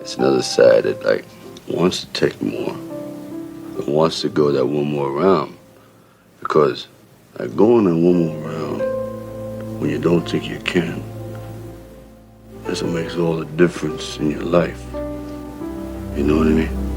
It's another side that like wants to take more, and wants to go that one more round, because like going that one more round when you don't think you can, that's what makes all the difference in your life. You know what I mean?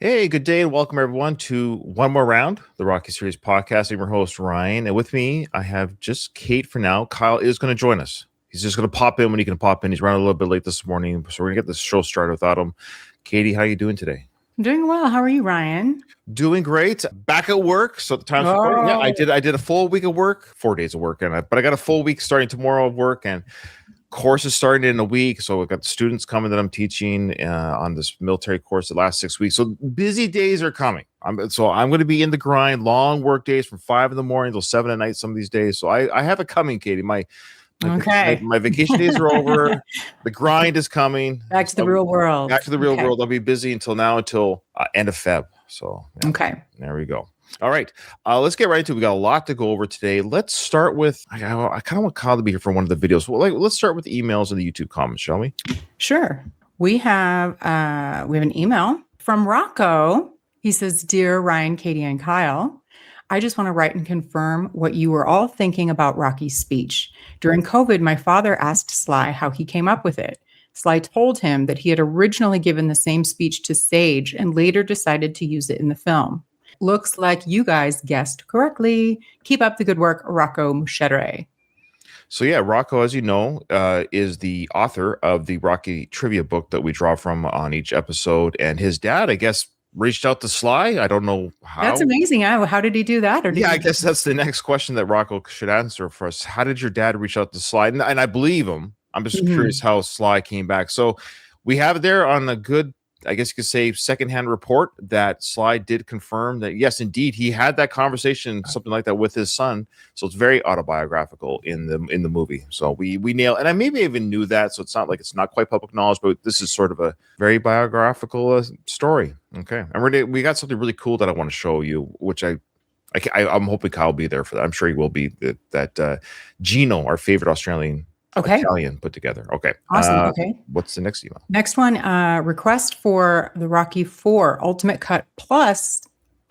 Hey, good day and welcome everyone to One More Round, the Rocky Series podcast. I'm your host, Ryan, and with me, I have just Kate for now. Kyle is going to join us. He's just going to pop in when he can pop in. He's running a little bit late this morning, so we're going to get this show started without him. Katie, how are you doing today? I'm doing well. How are you, Ryan? Doing great. Back at work. So the time's recording. Yeah, I did a full week of work, 4 days of work, but I got a full week starting tomorrow of work, and course is starting in a week, so we've got students coming that I'm teaching on this military course the last 6 weeks. So busy days are coming. I'm going to be in the grind, long work days from 5 in the morning till 7 at night some of these days. So I have it coming, Katie. My vacation days are over. The grind is coming. Back to the real world. Back to the real world. I'll be busy until end of Feb. So yeah, okay, there we go. All right, let's get right into it. We got a lot to go over today. Let's start with, I kind of want Kyle to be here for one of the videos. Well, let's start with the emails and the YouTube comments, shall we? Sure. We have an email from Rocco. He says, "Dear Ryan, Katie, and Kyle, I just want to write and confirm what you were all thinking about Rocky's speech. During COVID, my father asked Sly how he came up with it. Sly told him that he had originally given the same speech to Sage and later decided to use it in the film. Looks like you guys guessed correctly. Keep up the good work, Rocco Muchere." So yeah, Rocco, as you know, is the author of the Rocky trivia book that we draw from on each episode. And his dad, I guess, reached out to Sly. I don't know how. That's amazing. How did he do that? I guess that's the next question that Rocco should answer for us. How did your dad reach out to Sly? And I believe him. I'm just curious how Sly came back. So we have it there on a good, I guess you could say, secondhand report that Sly did confirm that, yes, indeed, he had that conversation, something like that, with his son. So it's very autobiographical in the movie. So we nail, and I maybe even knew that. So it's not like it's not quite public knowledge, but this is sort of a very biographical story. Okay, and we got something really cool that I want to show you, which I'm hoping Kyle will be there for that. I'm sure he will be. That Gino, our favorite Australian. Okay. Italian put together. Okay. Awesome. Okay. What's the next email? Next one, request for the Rocky IV Ultimate Cut Plus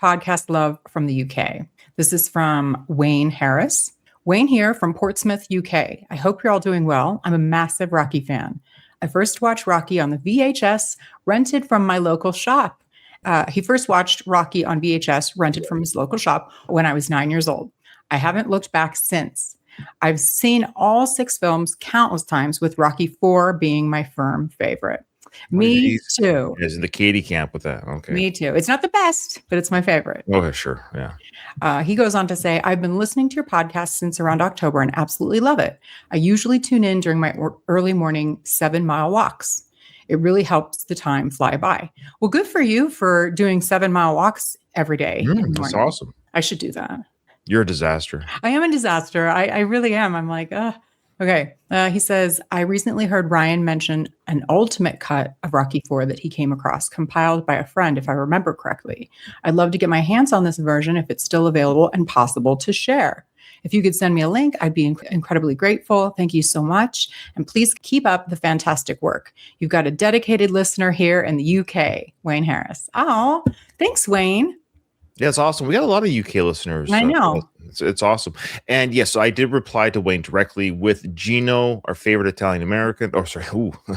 podcast love from the UK. This is from Wayne Harris. Wayne here from Portsmouth, UK. I hope you're all doing well. I'm a massive Rocky fan. I first watched Rocky on the VHS rented from my local shop. He first watched Rocky on VHS rented from his local shop when I was 9 years old. I haven't looked back since. I've seen all 6 films countless times, with Rocky IV being my firm favorite. Me too. Is in the Katie camp with that. Okay. Me too. It's not the best, but it's my favorite. Okay, sure. Yeah. He goes on to say, I've been listening to your podcast since around October and absolutely love it. I usually tune in during my early morning 7-mile walks. It really helps the time fly by. Well, good for you for doing 7-mile walks every day. That's awesome. I should do that. You're a disaster. I am a disaster. I really am. I'm like, okay. He says, I recently heard Ryan mention an ultimate cut of Rocky IV that he came across, compiled by a friend, if I remember correctly. I'd love to get my hands on this version if it's still available and possible to share. If you could send me a link, I'd be incredibly grateful. Thank you so much. And please keep up the fantastic work. You've got a dedicated listener here in the UK, Wayne Harris. Oh, thanks, Wayne. Yeah, it's awesome. We got a lot of UK listeners. I know. It's awesome. And yes, so I did reply to Wayne directly with Gino, our favorite Italian American. Oh, sorry.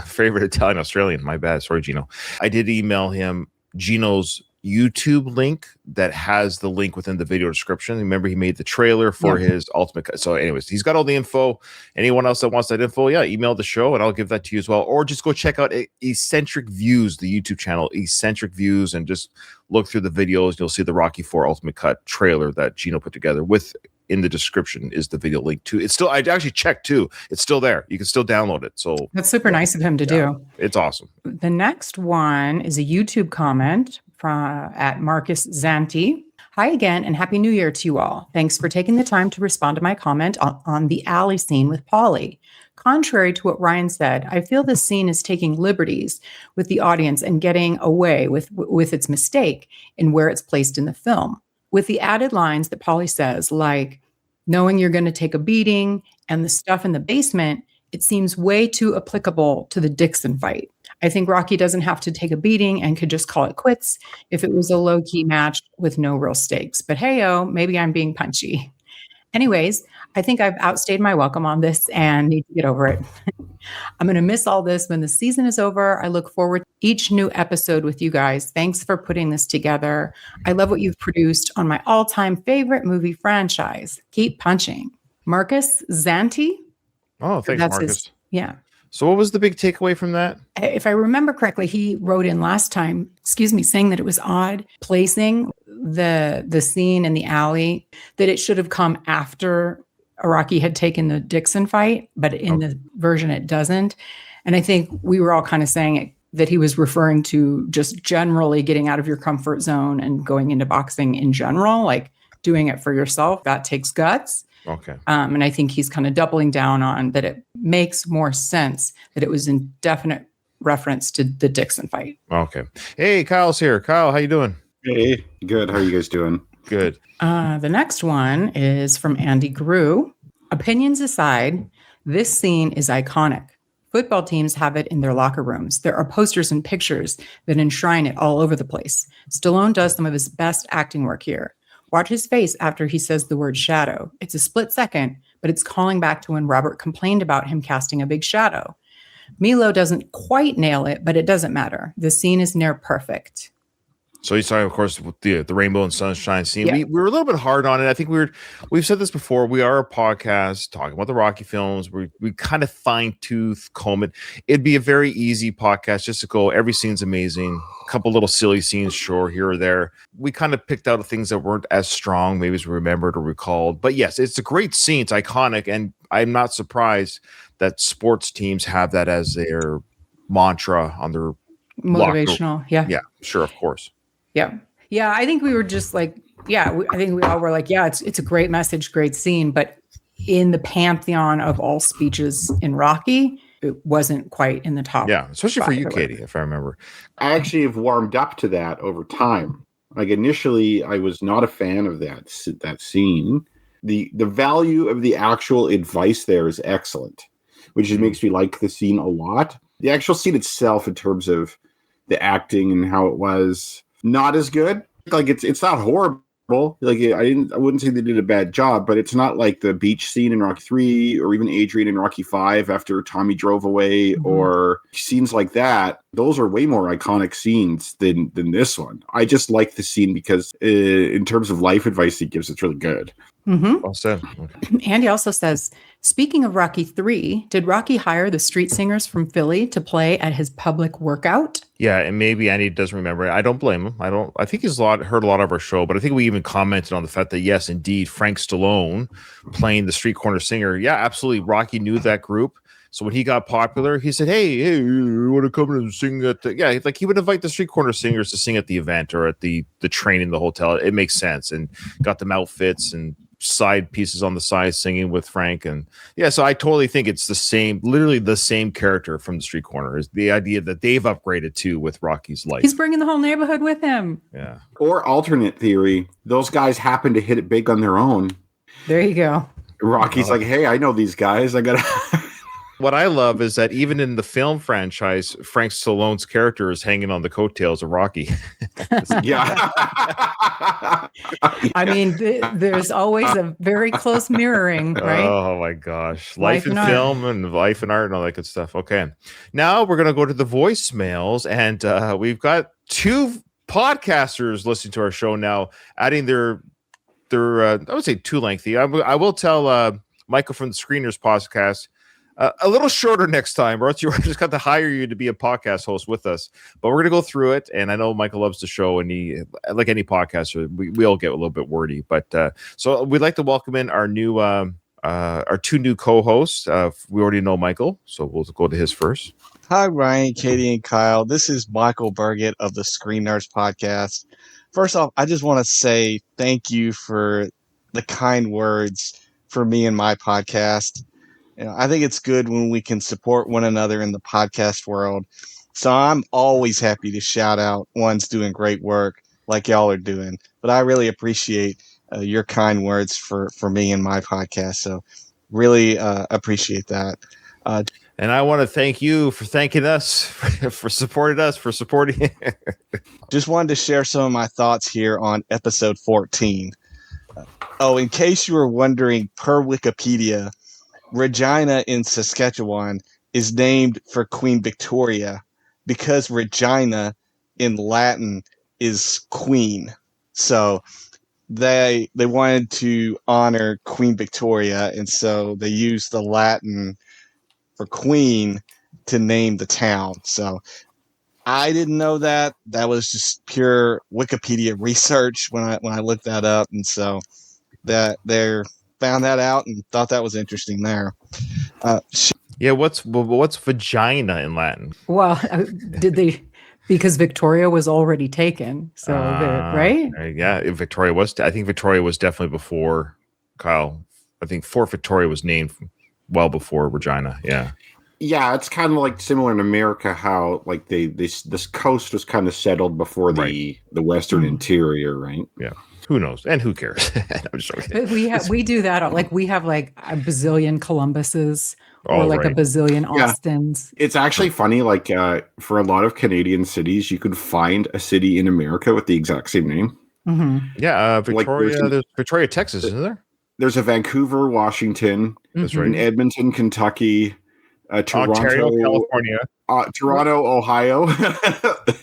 Favorite Italian Australian. My bad. Sorry, Gino. I did email him Gino's YouTube link that has the link within the video description. Remember, he made the trailer for his ultimate cut. So anyways, he's got all the info. Anyone else that wants that info, email the show and I'll give that to you as well. Or just go check out Eccentric Views, the YouTube channel, Eccentric Views, and just look through the videos. You'll see the Rocky IV Ultimate Cut trailer that Gino put together with in the description is the video link to. It's still, I actually checked too. It's still there. You can still download it. So that's super nice of him to do. It's awesome. The next one is a YouTube comment from at Marcus Zanti. Hi again, and Happy New Year to you all. Thanks for taking the time to respond to my comment on the alley scene with Pauly. Contrary to what Ryan said, I feel this scene is taking liberties with the audience and getting away with its mistake in where it's placed in the film. With the added lines that Pauly says, like knowing you're going to take a beating and the stuff in the basement, it seems way too applicable to the Dixon fight. I think Rocky doesn't have to take a beating and could just call it quits if it was a low-key match with no real stakes. But hey-o, maybe I'm being punchy. Anyways, I think I've outstayed my welcome on this and need to get over it. I'm going to miss all this when the season is over. I look forward to each new episode with you guys. Thanks for putting this together. I love what you've produced on my all-time favorite movie franchise. Keep punching. Marcus Zanti. Oh, thanks, Marcus. Yeah. So what was the big takeaway from that? If I remember correctly, he wrote in last time, saying that it was odd placing the scene in the alley, that it should have come after Rocky had taken the Dixon fight, but in the version it doesn't. And I think we were all kind of saying that he was referring to just generally getting out of your comfort zone and going into boxing in general, like doing it for yourself. That takes guts. Okay. And I think he's kind of doubling down on that. It makes more sense that it was in definite reference to the Dixon fight. Okay. Hey, Kyle's here. Kyle, how you doing? Hey, good. How are you guys doing? Good. The next one is from Andy Grew. Opinions aside, this scene is iconic. Football teams have it in their locker rooms. There are posters and pictures that enshrine it all over the place. Stallone does some of his best acting work here. Watch his face after he says the word shadow. It's a split second, but it's calling back to when Robert complained about him casting a big shadow. Milo doesn't quite nail it, but it doesn't matter. The scene is near perfect. So you saw, of course, with the rainbow and sunshine scene. Yeah. We were a little bit hard on it. I think we've said this before. We are a podcast talking about the Rocky films. We kind of fine-tooth comb it. It'd be a very easy podcast just to go, every scene's amazing. A couple little silly scenes, sure, here or there. We kind of picked out the things that weren't as strong, maybe as we remembered or recalled. But yes, it's a great scene. It's iconic. And I'm not surprised that sports teams have that as their mantra on their Motivational. Yeah. Yeah, sure, of course. Yeah. Yeah. I think we were just like, I think we all were like, yeah, it's a great message, great scene. But in the pantheon of all speeches in Rocky, it wasn't quite in the top. Yeah. Especially for you, Katie, if I remember. I actually have warmed up to that over time. Like initially, I was not a fan of that scene. The value of the actual advice there is excellent, which just makes me like the scene a lot. The actual scene itself, in terms of the acting and how it was, not as good. Like it's not horrible. Like I wouldn't say they did a bad job, but it's not like the beach scene in Rocky 3 or even Adrian in Rocky 5 after Tommy drove away, or scenes like that. Those are way more iconic scenes than this one. I just like the scene because in terms of life advice he gives, it's really good. Mm-hmm. Well said. Okay. Andy also says, speaking of Rocky 3, did Rocky hire the street singers from Philly to play at his public workout? Yeah, and maybe Andy doesn't remember it. I don't blame him. I think he's heard a lot of our show, but I think we even commented on the fact that, yes, indeed, Frank Stallone playing the Street Corner Singer. Yeah, absolutely. Rocky knew that group. So when he got popular, he said, hey, you want to come and sing at the... Yeah, like he would invite the Street Corner Singers to sing at the event or at the training, the hotel. It makes sense. And got them outfits and side pieces on the side singing with Frank. And yeah, so I totally think it's literally the same character from the Street Corner. Is the idea that they've upgraded too with Rocky's life. He's bringing the whole neighborhood with him. Yeah. Or alternate theory, those guys happen to hit it big on their own. There you go. Rocky's like, hey, I know these guys. I gotta... What I love is that even in the film franchise, Frank Stallone's character is hanging on the coattails of Rocky. Yeah. I mean, there's always a very close mirroring, right? Oh my gosh. Life in film and life in art and all that good stuff. Okay. Now we're going to go to the voicemails, and we've got two podcasters listening to our show now, adding their I would say too lengthy. I will tell Michael from the Screeners podcast, A little shorter next time, or else we're just got to hire you to be a podcast host with us. But we're going to go through it, and I know Michael loves the show, and he, like any podcaster, we all get a little bit wordy. But so we'd like to welcome in our new, our two new co-hosts. We already know Michael, so we'll go to his first. Hi, Ryan, Katie, and Kyle. This is Michael Burgett of the Screen Nerds Podcast. First off, I just want to say thank you for the kind words for me and my podcast. I think it's good when we can support one another in the podcast world. So I'm always happy to shout out ones doing great work like y'all are doing. But I really appreciate your kind words for me and my podcast. So really appreciate that. And I want to thank you for thanking us, for supporting. Just wanted to share some of my thoughts here on episode 14. In case you were wondering, per Wikipedia, Regina in Saskatchewan is named for Queen Victoria because Regina in Latin is queen. So they wanted to honor Queen Victoria, and so they used the Latin for queen to name the town. So I didn't know that. That was just pure Wikipedia research when I looked that up, and so that they found that out and thought that was interesting there. What's vagina in Latin? Well, did they? Because Victoria was already taken, so right? Yeah, Victoria was. I think Victoria was definitely before Kyle. I think Fort Victoria was named well before Regina. Yeah. Yeah, it's kind of like similar in America, how like this coast was kind of settled before the western interior, right? Yeah. Who knows? And who cares? I'm just joking. But we do that. Like we have like a bazillion Columbuses or a bazillion Austins. It's actually funny. Like for a lot of Canadian cities, you could find a city in America with the exact same name. Mm-hmm. Yeah, Victoria. There's Victoria, Texas, isn't there? There's a Vancouver, Washington. That's right. In Edmonton, Kentucky. Toronto, Ontario, California. Toronto, Ohio.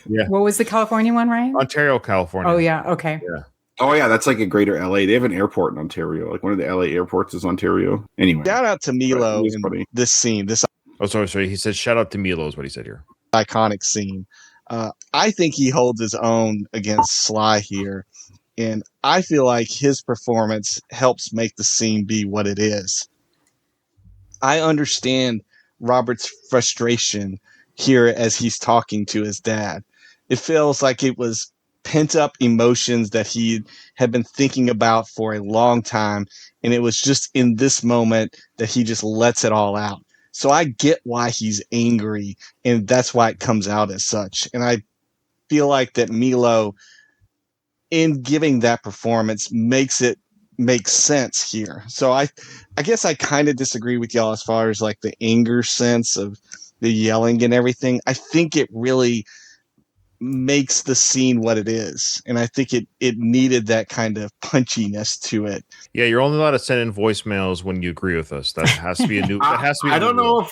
Yeah. What was the California one, Ryan? Ontario, California. Oh, yeah. Okay. Yeah. Oh, yeah. That's like a greater LA. They have an airport in Ontario. Like one of the LA airports is Ontario. Anyway. Shout out to Milo in this scene. This Sorry. He said, shout out to Milo is what he said here. iconic scene. I think he holds his own against Sly here. And I feel like his performance helps make the scene be what it is. I understand Robert's frustration here as he's talking to his dad. It feels like it was pent up emotions that he had been thinking about for a long time. And it was just in this moment that he just lets it all out. So I get why he's angry, and that's why it comes out as such. And I feel like that Milo, in giving that performance, makes it make sense here. So I guess I kind of disagree with y'all as far as like the anger sense of the yelling and everything. I think it really makes the scene what it is, and I think it needed that kind of punchiness to it. Yeah, you're only allowed to send in voicemails when you agree with us. That has to be a new. That has to be. I don't know if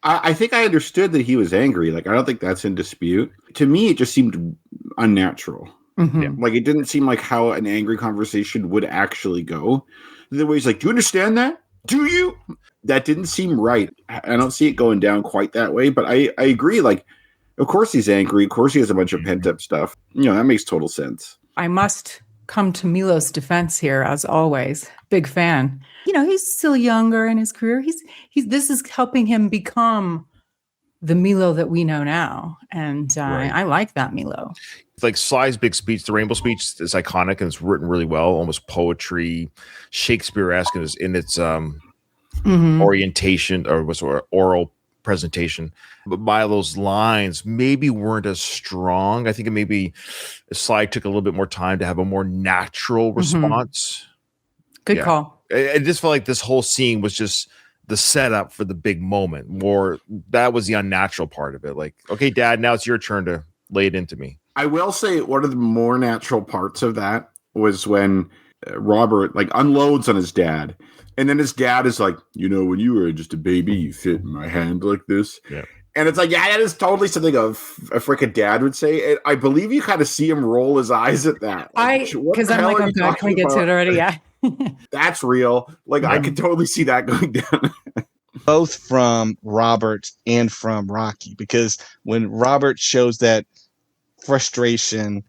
I think I understood that he was angry. Like I don't think that's in dispute. To me, it just seemed unnatural. Mm-hmm. Yeah. Like it didn't seem like how an angry conversation would actually go. The way he's like, "Do you understand that? Do you?" That didn't seem right. I don't see it going down quite that way. But I agree. Like, of course he's angry. Of course he has a bunch of pent up stuff. That makes total sense. I must come to Milo's defense here, as always. Big fan. He's still younger in his career. This is helping him become the Milo that we know now, and I like that Milo. Like Sly's big speech, the Rainbow Speech, is iconic and it's written really well, almost poetry, Shakespeare-esque in its orientation or oral presentation. But Milo's lines maybe weren't as strong. I think maybe Sly took a little bit more time to have a more natural response. Good call. I just felt like this whole scene was just the setup for the big moment. More that was the unnatural part of it. Like, okay, Dad, now it's your turn to lay it into me. I will say one of the more natural parts of that was when Robert unloads on his dad, and then his dad is like, when you were just a baby, you fit in my hand like this. Yeah. And it's like, yeah, that is totally something a freaking dad would say. And I believe you kind of see him roll his eyes at that. Because I'm like, oh God, can we get to it already? Yeah. That's real. I could totally see that going down. both from Robert and from Rocky, because when Robert shows that frustration,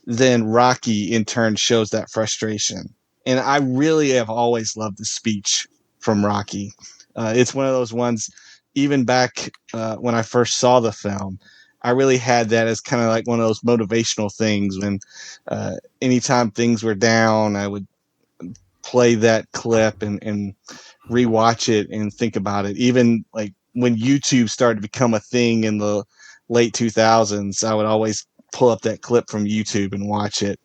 then Rocky in turn shows that frustration. And I really have always loved the speech from Rocky. It's one of those ones, even back when I first saw the film, I really had that as kind of like one of those motivational things. When anytime things were down, I would play that clip and rewatch it and think about it. Even like when YouTube started to become a thing in the late 2000s, I would always pull up that clip from YouTube and watch it.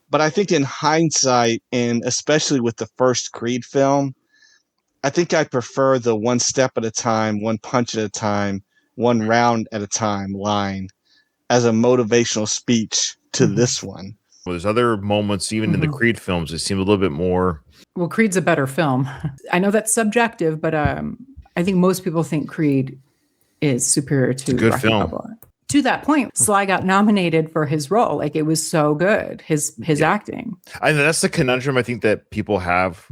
But I think in hindsight, and especially with the first Creed film, I think I prefer the one step at a time, one punch at a time, one round at a time line as a motivational speech to this one. Well, there's other moments, even in the Creed films, it seemed a little bit more. Well, Creed's a better film. I know that's subjective, but I think most people think Creed is superior to good Rocky film. Balboa. To that point, Sly got nominated for his role. Like, it was so good, his acting. I know that's the conundrum I think that people have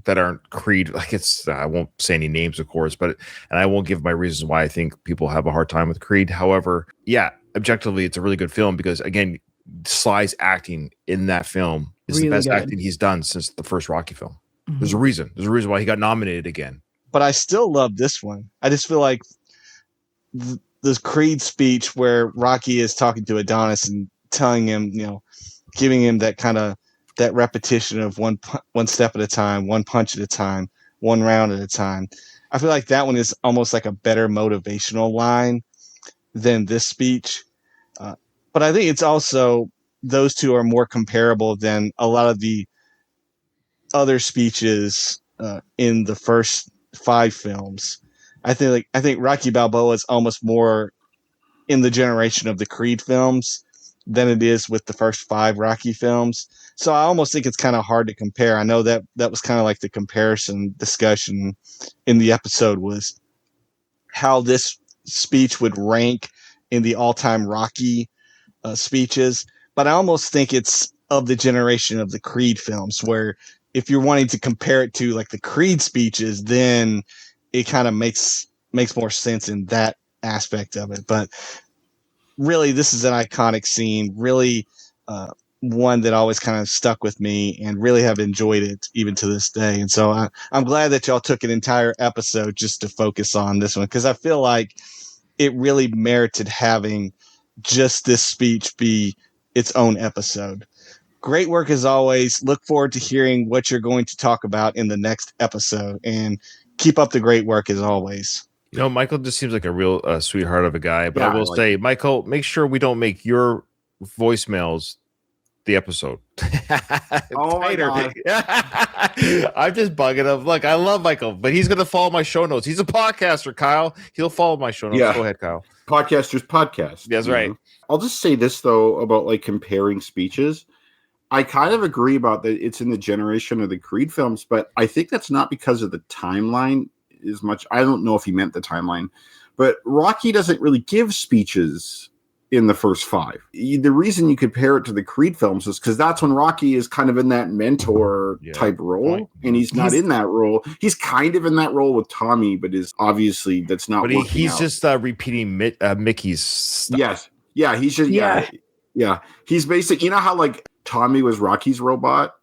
that aren't Creed. Like, it's I won't say any names, of course, and I won't give my reasons why I think people have a hard time with Creed. However, yeah, objectively, it's a really good film because, again, Sly's acting in that film is Really the best good. acting he's done since the first Rocky film. There's a reason. There's a reason why he got nominated again. But I still love this one. I just feel like this Creed speech where Rocky is talking to Adonis and telling him, giving him that kind of that repetition of one step at a time, one punch at a time, one round at a time. I feel like that one is almost like a better motivational line than this speech. But I think it's also those two are more comparable than a lot of the other speeches in the first 5 films. I think Rocky Balboa is almost more in the generation of the Creed films than it is with the first 5 Rocky films. So I almost think it's kind of hard to compare. I know that was kind of like the comparison discussion in the episode was how this speech would rank in the all-time Rocky speeches. But I almost think it's of the generation of the Creed films, where if you're wanting to compare it to like the Creed speeches, then it kind of makes more sense in that aspect of it. But really, this is an iconic scene, really one that always kind of stuck with me and really have enjoyed it even to this day. And so I'm glad that y'all took an entire episode just to focus on this one, because I feel like it really merited having just this speech be its own episode. Great work as always. Look forward to hearing what you're going to talk about in the next episode, and keep up the great work as always. Michael just seems like a real sweetheart of a guy. But Yeah, I will say, Michael, make sure we don't make your voicemails the episode. Oh my God. I'm just bugging him. Look, I love Michael, but he's going to follow my show notes. He's a podcaster, Kyle. He'll follow my show notes. Yeah. Go ahead, Kyle. Podcasters podcast. That's right. I'll just say this though about like comparing speeches. I kind of agree about that. It's in the generation of the Creed films, but I think that's not because of the timeline as much. I don't know if he meant the timeline, but Rocky doesn't really give speeches in the first 5. The reason you compare it to the Creed films is because that's when Rocky is kind of in that mentor type role, and he's not in that role. He's kind of in that role with Tommy, but is obviously that's not. But he's out. Just repeating Mickey's stuff. Yes, yeah, he's just yeah. He's basically, how like Tommy was Rocky's robot.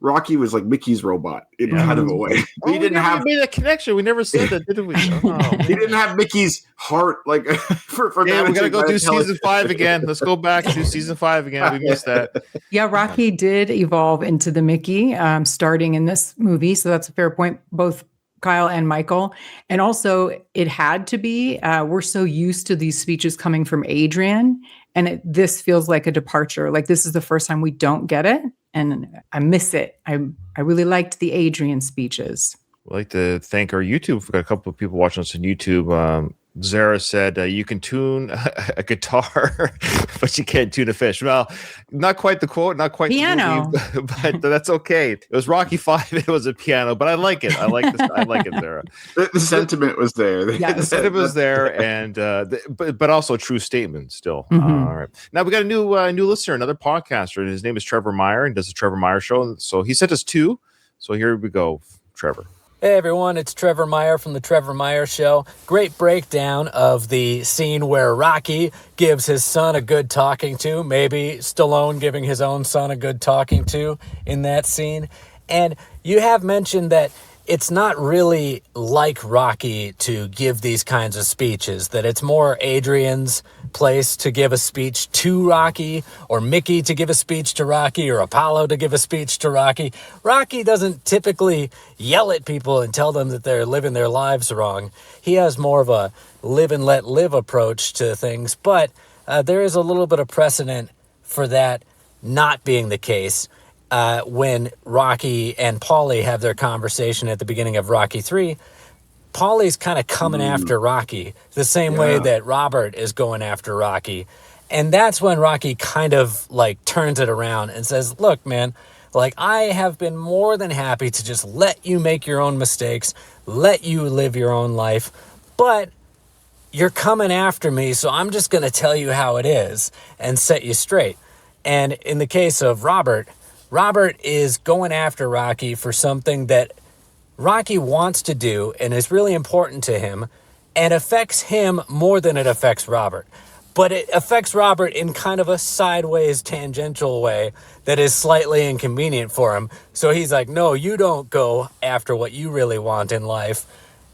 Rocky was like Mickey's robot in kind of a way. He didn't have made that connection. We never said that, did we? He didn't have Mickey's heart like for that. We gotta go do season 5 again. Let's go back to season 5 again. We missed that. Yeah, Rocky did evolve into the Mickey starting in this movie. So that's a fair point, both Kyle and Michael. And also, it had to be. We're so used to these speeches coming from Adrian. And this feels like a departure. Like, this is the first time we don't get it. And I miss it. I really liked the Adrian speeches. We'd like to thank our YouTube. We've got a couple of people watching us on YouTube. Zara said, you can tune a guitar, but you can't tune a fish. Well, not quite the quote, not quite piano, the movie, but that's okay. It was Rocky 5. It was a piano, but I like it. I like this. I like it, Zara. The sentiment was there. Yeah, the sentiment was there, and but also a true statement still. All right. Now we got a new listener, another podcaster, and his name is Trevor Meyer, and does the Trevor Meyer show. And so he sent us 2. So here we go, Trevor. Hey everyone, it's Trevor Meyer from The Trevor Meyer Show. Great breakdown of the scene where Rocky gives his son a good talking to, maybe Stallone giving his own son a good talking to in that scene. And you have mentioned that it's not really like Rocky to give these kinds of speeches, that it's more Adrian's place to give a speech to Rocky, or Mickey to give a speech to Rocky, or Apollo to give a speech to Rocky. Rocky doesn't typically yell at people and tell them that they're living their lives wrong. He has more of a live and let live approach to things, but there is a little bit of precedent for that not being the case. When Rocky and Pauly have their conversation at the beginning of Rocky 3, Pauly's kind of coming after Rocky the same way that Robert is going after Rocky. And that's when Rocky kind of like turns it around and says, look, man, like I have been more than happy to just let you make your own mistakes, let you live your own life, but you're coming after me, so I'm just going to tell you how it is and set you straight. And in the case of Robert is going after Rocky for something that Rocky wants to do and is really important to him and affects him more than it affects Robert. But it affects Robert in kind of a sideways, tangential way that is slightly inconvenient for him. So he's like, no, you don't go after what you really want in life.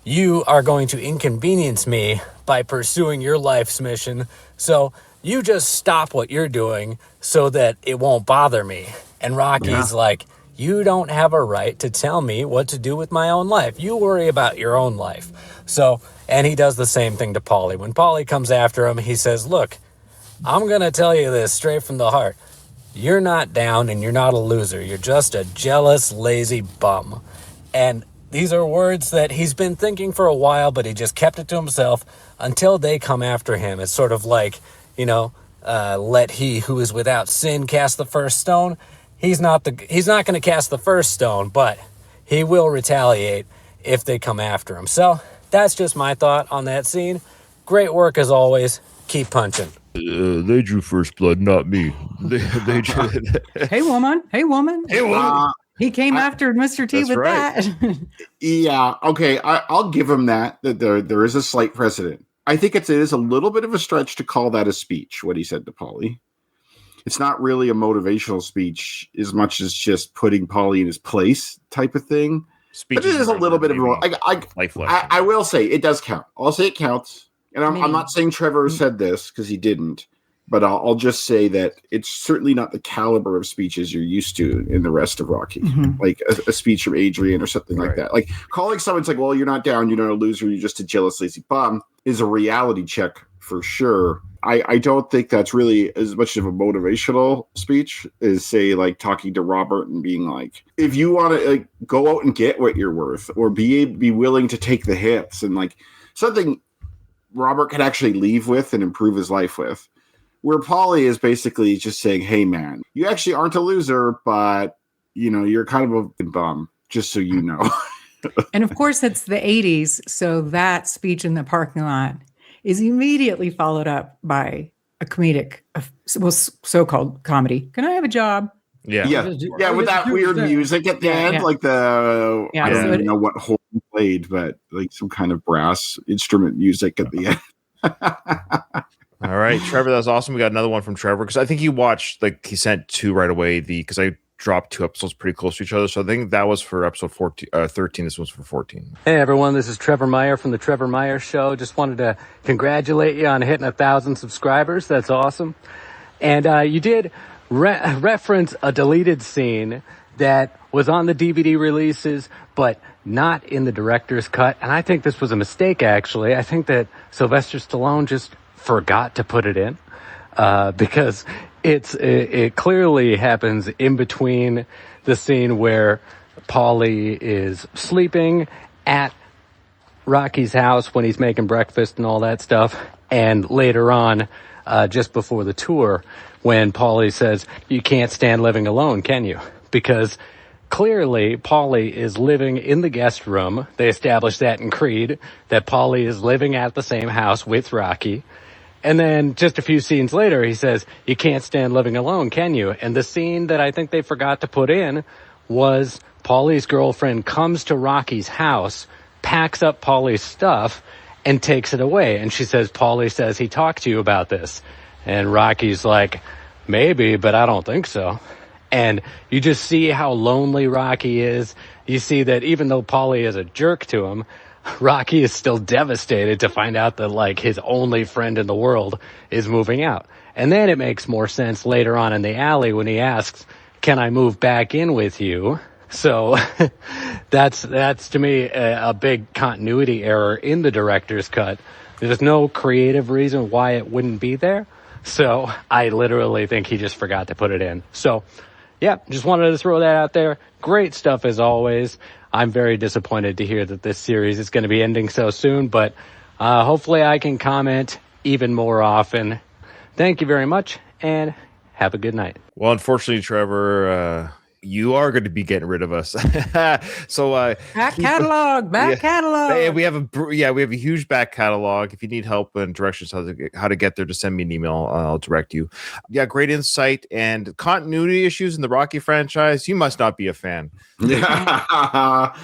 You are going to inconvenience me by pursuing your life's mission. So you just stop what you're doing so that it won't bother me. And Rocky's like, you don't have a right to tell me what to do with my own life. You worry about your own life. So, and he does the same thing to Pauly. When Pauly comes after him, he says, look, I'm going to tell you this straight from the heart. You're not down and you're not a loser. You're just a jealous, lazy bum. And these are words that he's been thinking for a while, but he just kept it to himself until they come after him. It's sort of like, let he who is without sin cast the first stone. He's not going to cast the first stone, but he will retaliate if they come after him. So that's just my thought on that scene. Great work as always. Keep punching. They drew first blood, not me. They drew. Hey, woman. He came after Mr. T with that. Yeah. Okay. I'll give him that there is a slight precedent. I think it is a little bit of a stretch to call that a speech, what he said to Pauly. It's not really a motivational speech as much as just putting Pauly in his place type of thing. But it is a little bit of a I will say it does count. I'll say it counts. And I'm not saying Trevor said this because he didn't, but I'll just say that it's certainly not the caliber of speeches you're used to in the rest of Rocky. Like a speech from Adrian or something like that. Like calling someone's like, well, you're not down, you're not a loser, you're just a jealous, lazy bum is a reality check for sure. I don't think that's really as much of a motivational speech as, say, like talking to Robert and being like, if you want to like go out and get what you're worth, or be willing to take the hits, and like something Robert could actually leave with and improve his life with. Where Pauly is basically just saying, hey man, you actually aren't a loser, but you're kind of a bum, just so you know. And of course it's the 80s, so that speech in the parking lot is immediately followed up by a comedic, so-called comedy. Can I have a job? Yeah, with that weird music at the end, like I don't even know what horn played, but like some kind of brass instrument music at the end. All right, Trevor, that was awesome. We got another one from Trevor because I think he watched, like he sent two right away. Because I dropped two episodes pretty close to each other, so I think that was for episode 13. This one's for 14. Hey everyone, this is Trevor Meyer from The Trevor Meyer Show. Just wanted to congratulate you on hitting 1,000 subscribers. That's awesome. And you did reference a deleted scene that was on the DVD releases, but not in the director's cut. And I think this was a mistake, actually. I think that Sylvester Stallone just forgot to put it in because it clearly happens in between the scene where Pauly is sleeping at Rocky's house when he's making breakfast and all that stuff, and later on, just before the tour, when Pauly says, you can't stand living alone, can you? Because clearly Pauly is living in the guest room. They established that in Creed, that Pauly is living at the same house with Rocky. And then just a few scenes later, he says, you can't stand living alone, can you? And the scene that I think they forgot to put in was Pauly's girlfriend comes to Rocky's house, packs up Pauly's stuff, and takes it away. And she says, Pauly says he talked to you about this. And Rocky's like, maybe, but I don't think so. And you just see how lonely Rocky is. You see that even though Pauly is a jerk to him, Rocky is still devastated to find out that, like, his only friend in the world is moving out. And then it makes more sense later on in the alley when he asks, can I move back in with you? So that's to me a big continuity error in the director's cut. There's no creative reason why it wouldn't be there. So I literally think he just forgot to put it in. So yeah, just wanted to throw that out there. Great stuff as always. I'm very disappointed to hear that this series is going to be ending so soon, but hopefully I can comment even more often. Thank you very much, and have a good night. Well, unfortunately, Trevor, you are going to be getting rid of us. So back catalog. Yeah, we have a huge back catalog. If you need help and directions how to get there, just send me an email. I'll direct you. Yeah, great insight and continuity issues in the Rocky franchise. You must not be a fan. Yeah.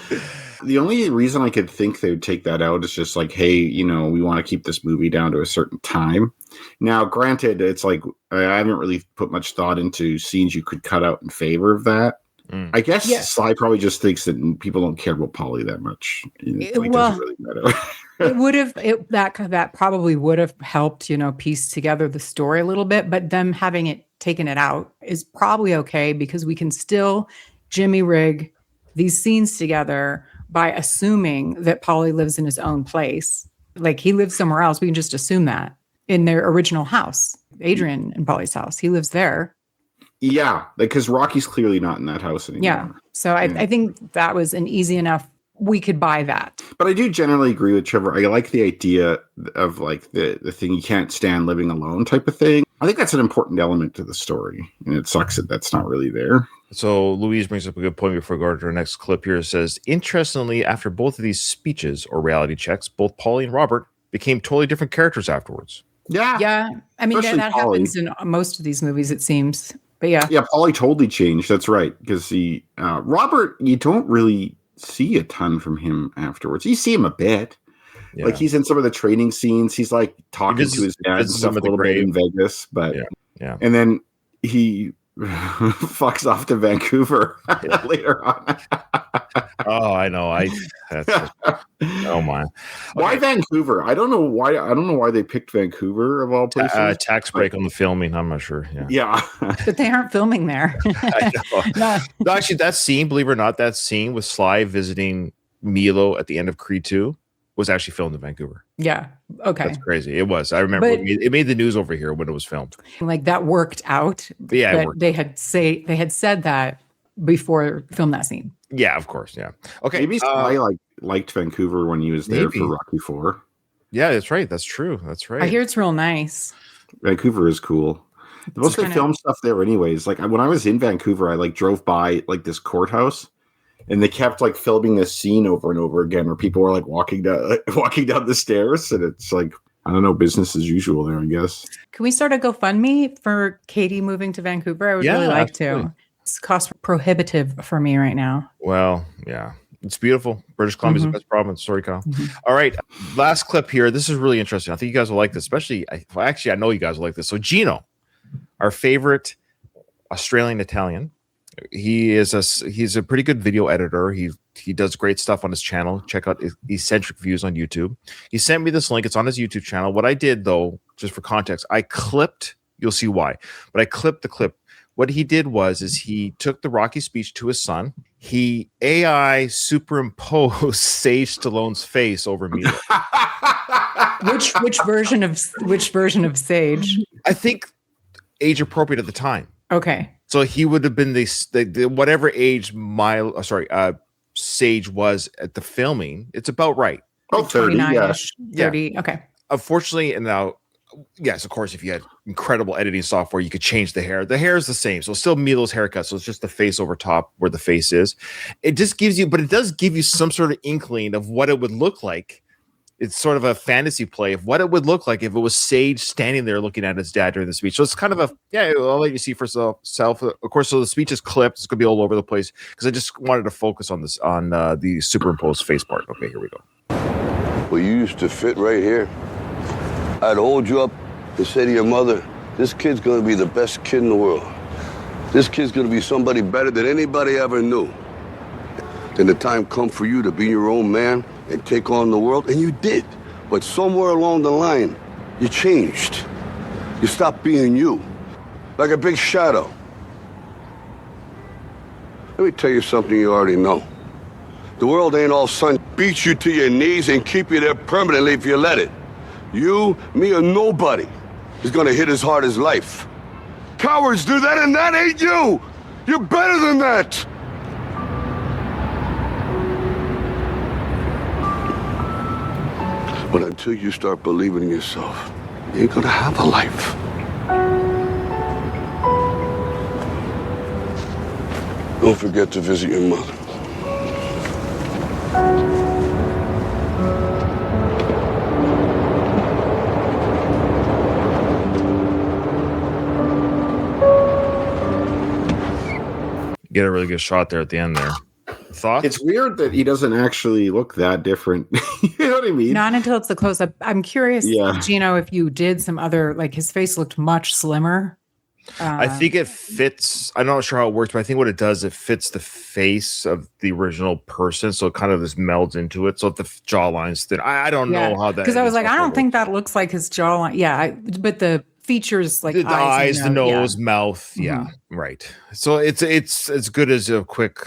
The only reason I could think they would take that out is just like, hey, we want to keep this movie down to a certain time. Now, granted, it's like I haven't really put much thought into scenes you could cut out in favor of that. I guess Sly probably just thinks that people don't care about Pauly that much. It doesn't really matter. It would have that probably would have helped, piece together the story a little bit, but them having taken it out is probably okay because we can still Jimmy rig these scenes together by assuming that Pauly lives in his own place. Like he lives somewhere else. We can just assume that in their original house, Adrian and Pauly's house, he lives there. Yeah, because Rocky's clearly not in that house anymore. Yeah. So I think that was an easy enough, we could buy that. But I do generally agree with Trevor. I like the idea of like the thing you can't stand living alone type of thing. I think that's an important element to the story. And it sucks that that's not really there. So Louise brings up a good point before we go to our next clip here. It says, interestingly, after both of these speeches or reality checks, both Pauly and Robert became totally different characters afterwards. Yeah. Yeah. I mean, that happens in most of these movies, it seems. But yeah. Yeah, Pauly totally changed. That's right. Because Robert, you don't really see a ton from him afterwards. You see him a bit. Yeah. Like he's in some of the training scenes. He's like talking to his dad and stuff a little bit in Vegas. But yeah. And then he fucks off to Vancouver later on. Oh, I know. Oh my. Why Vancouver? I don't know why they picked Vancouver of all places. Tax break on the filming. I'm not sure. Yeah. But they aren't filming there. I know. No, actually, that scene, believe it or not, that scene with Sly visiting Milo at the end of Creed 2 was actually filmed in Vancouver. Yeah. Okay. That's crazy. It was. I remember it made the news over here when it was filmed. Like that worked out. Yeah. They had said that before film that scene. Yeah, of course. Yeah. Okay. Maybe Sly liked Vancouver when he was there for Rocky 4. Yeah, that's right. That's true. That's right. I hear it's real nice. Vancouver is cool. Most of the film stuff there anyways. Like when I was in Vancouver, I like drove by like this courthouse and they kept like filming this scene over and over again where people were like walking down the stairs, and it's like, I don't know, business as usual there, I guess. Can we start a GoFundMe for Katie moving to Vancouver? I would really like to. It's cost prohibitive for me right now. Well, yeah. It's beautiful. British Columbia is the best province. Sorry, Kyle. All right. Last clip here. This is really interesting. I think you guys will like this, especially, actually, I know you guys will like this. So Gino, our favorite Australian Italian, he's a pretty good video editor. He does great stuff on his channel. Check out Eccentric Views on YouTube. He sent me this link. It's on his YouTube channel. What I did, though, just for context, I clipped, you'll see why, but I clipped the clip. What he did was he took the Rocky speech to his son. He AI superimposed Sage Stallone's face over Milo. Which version of Sage? I think age appropriate at the time. Okay. So he would have been the whatever age Sage was at the filming. It's about right. Oh, 30, 30. Yeah. Okay. Unfortunately, and now, yes, of course, if you had incredible editing software, you could change the hair. The hair is the same. So it's still Milo's haircut. So it's just the face over top where the face is. It just gives you, but it does give you some sort of inkling of what it would look like it's sort of a fantasy play of what it would look like if it was Sage standing there looking at his dad during the speech. So it's kind of I'll let you see for self. Of course, so the speech is clipped. It's going to be all over the place because I just wanted to focus on this, on the superimposed face part. Okay, here we go. Well, you used to fit right here. I'd hold you up and say to your mother, this kid's going to be the best kid in the world. This kid's going to be somebody better than anybody ever knew. Then the time come for you to be your own man and take on the world, and you did. But somewhere along the line, you changed. You stopped being you, like a big shadow. Let me tell you something you already know. The world ain't all sun, beat you to your knees and keep you there permanently if you let it. You, me, or nobody is gonna hit as hard as life. Cowards do that, and that ain't you! You're better than that! But until you start believing in yourself, you ain't gonna have a life. Don't forget to visit your mother. Get a really good shot there at the end there. Thoughts? It's weird that he doesn't actually look that different. You know what I mean? Not until it's the close up. I'm curious, Gino, if you did some other, like his face looked much slimmer. I think it fits. I'm not sure how it works, but I think what it does, it fits the face of the original person. So it kind of just melds into it. So if the jawline's thin, I don't know how that. Because I was like, I don't think that looks like his jawline. Yeah, but the features, like the eyes, the nose, yeah. mouth. Yeah, right. So it's as good as a quick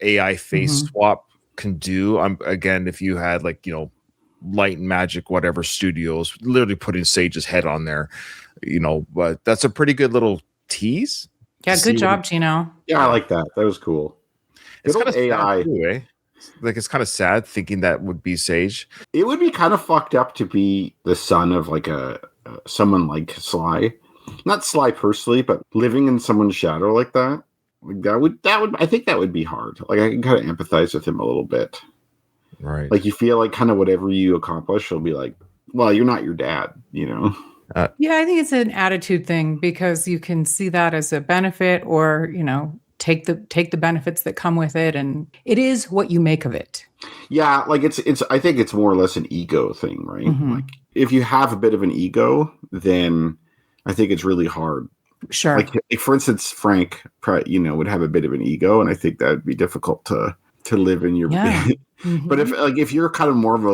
AI face swap can do. Again, if you had like, Light and Magic, whatever studios, literally putting Sage's head on there, but that's a pretty good little tease. Yeah, good job, Gino. Yeah, I like that. That was cool. It's kind of AI. sad too, eh? Like, it's kind of sad thinking that would be Sage. It would be kind of fucked up to be the son of like someone like Sly, not Sly personally, but living in someone's shadow like that. Like that would I think that would be hard. Like I can kind of empathize with him a little bit. Right. Like you feel like kind of whatever you accomplish, he'll be like, well, you're not your dad, Yeah, I think it's an attitude thing because you can see that as a benefit or, take the benefits that come with it. And it is what you make of it. Yeah. Like it's I think it's more or less an ego thing, right? Like if you have a bit of an ego, then I think it's really hard. Sure. Like for instance, Frank, would have a bit of an ego, and I think that would be difficult to live in your. Yeah. But if you're kind of more of a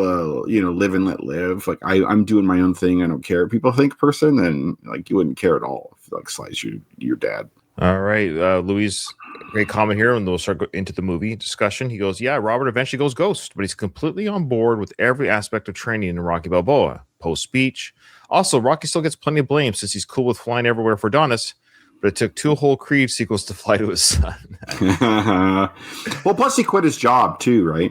live and let live, like I'm doing my own thing, I don't care what people think person, then like you wouldn't care at all if like Sly's your dad. All right, Louis, great comment here, and we'll start into the movie discussion. He goes, "Yeah, Robert eventually goes ghost, but he's completely on board with every aspect of training in Rocky Balboa post speech. Also, Rocky still gets plenty of blame since he's cool with flying everywhere for Adonis, but it took 2 whole Creed sequels to fly to his son." Well, plus he quit his job too, right?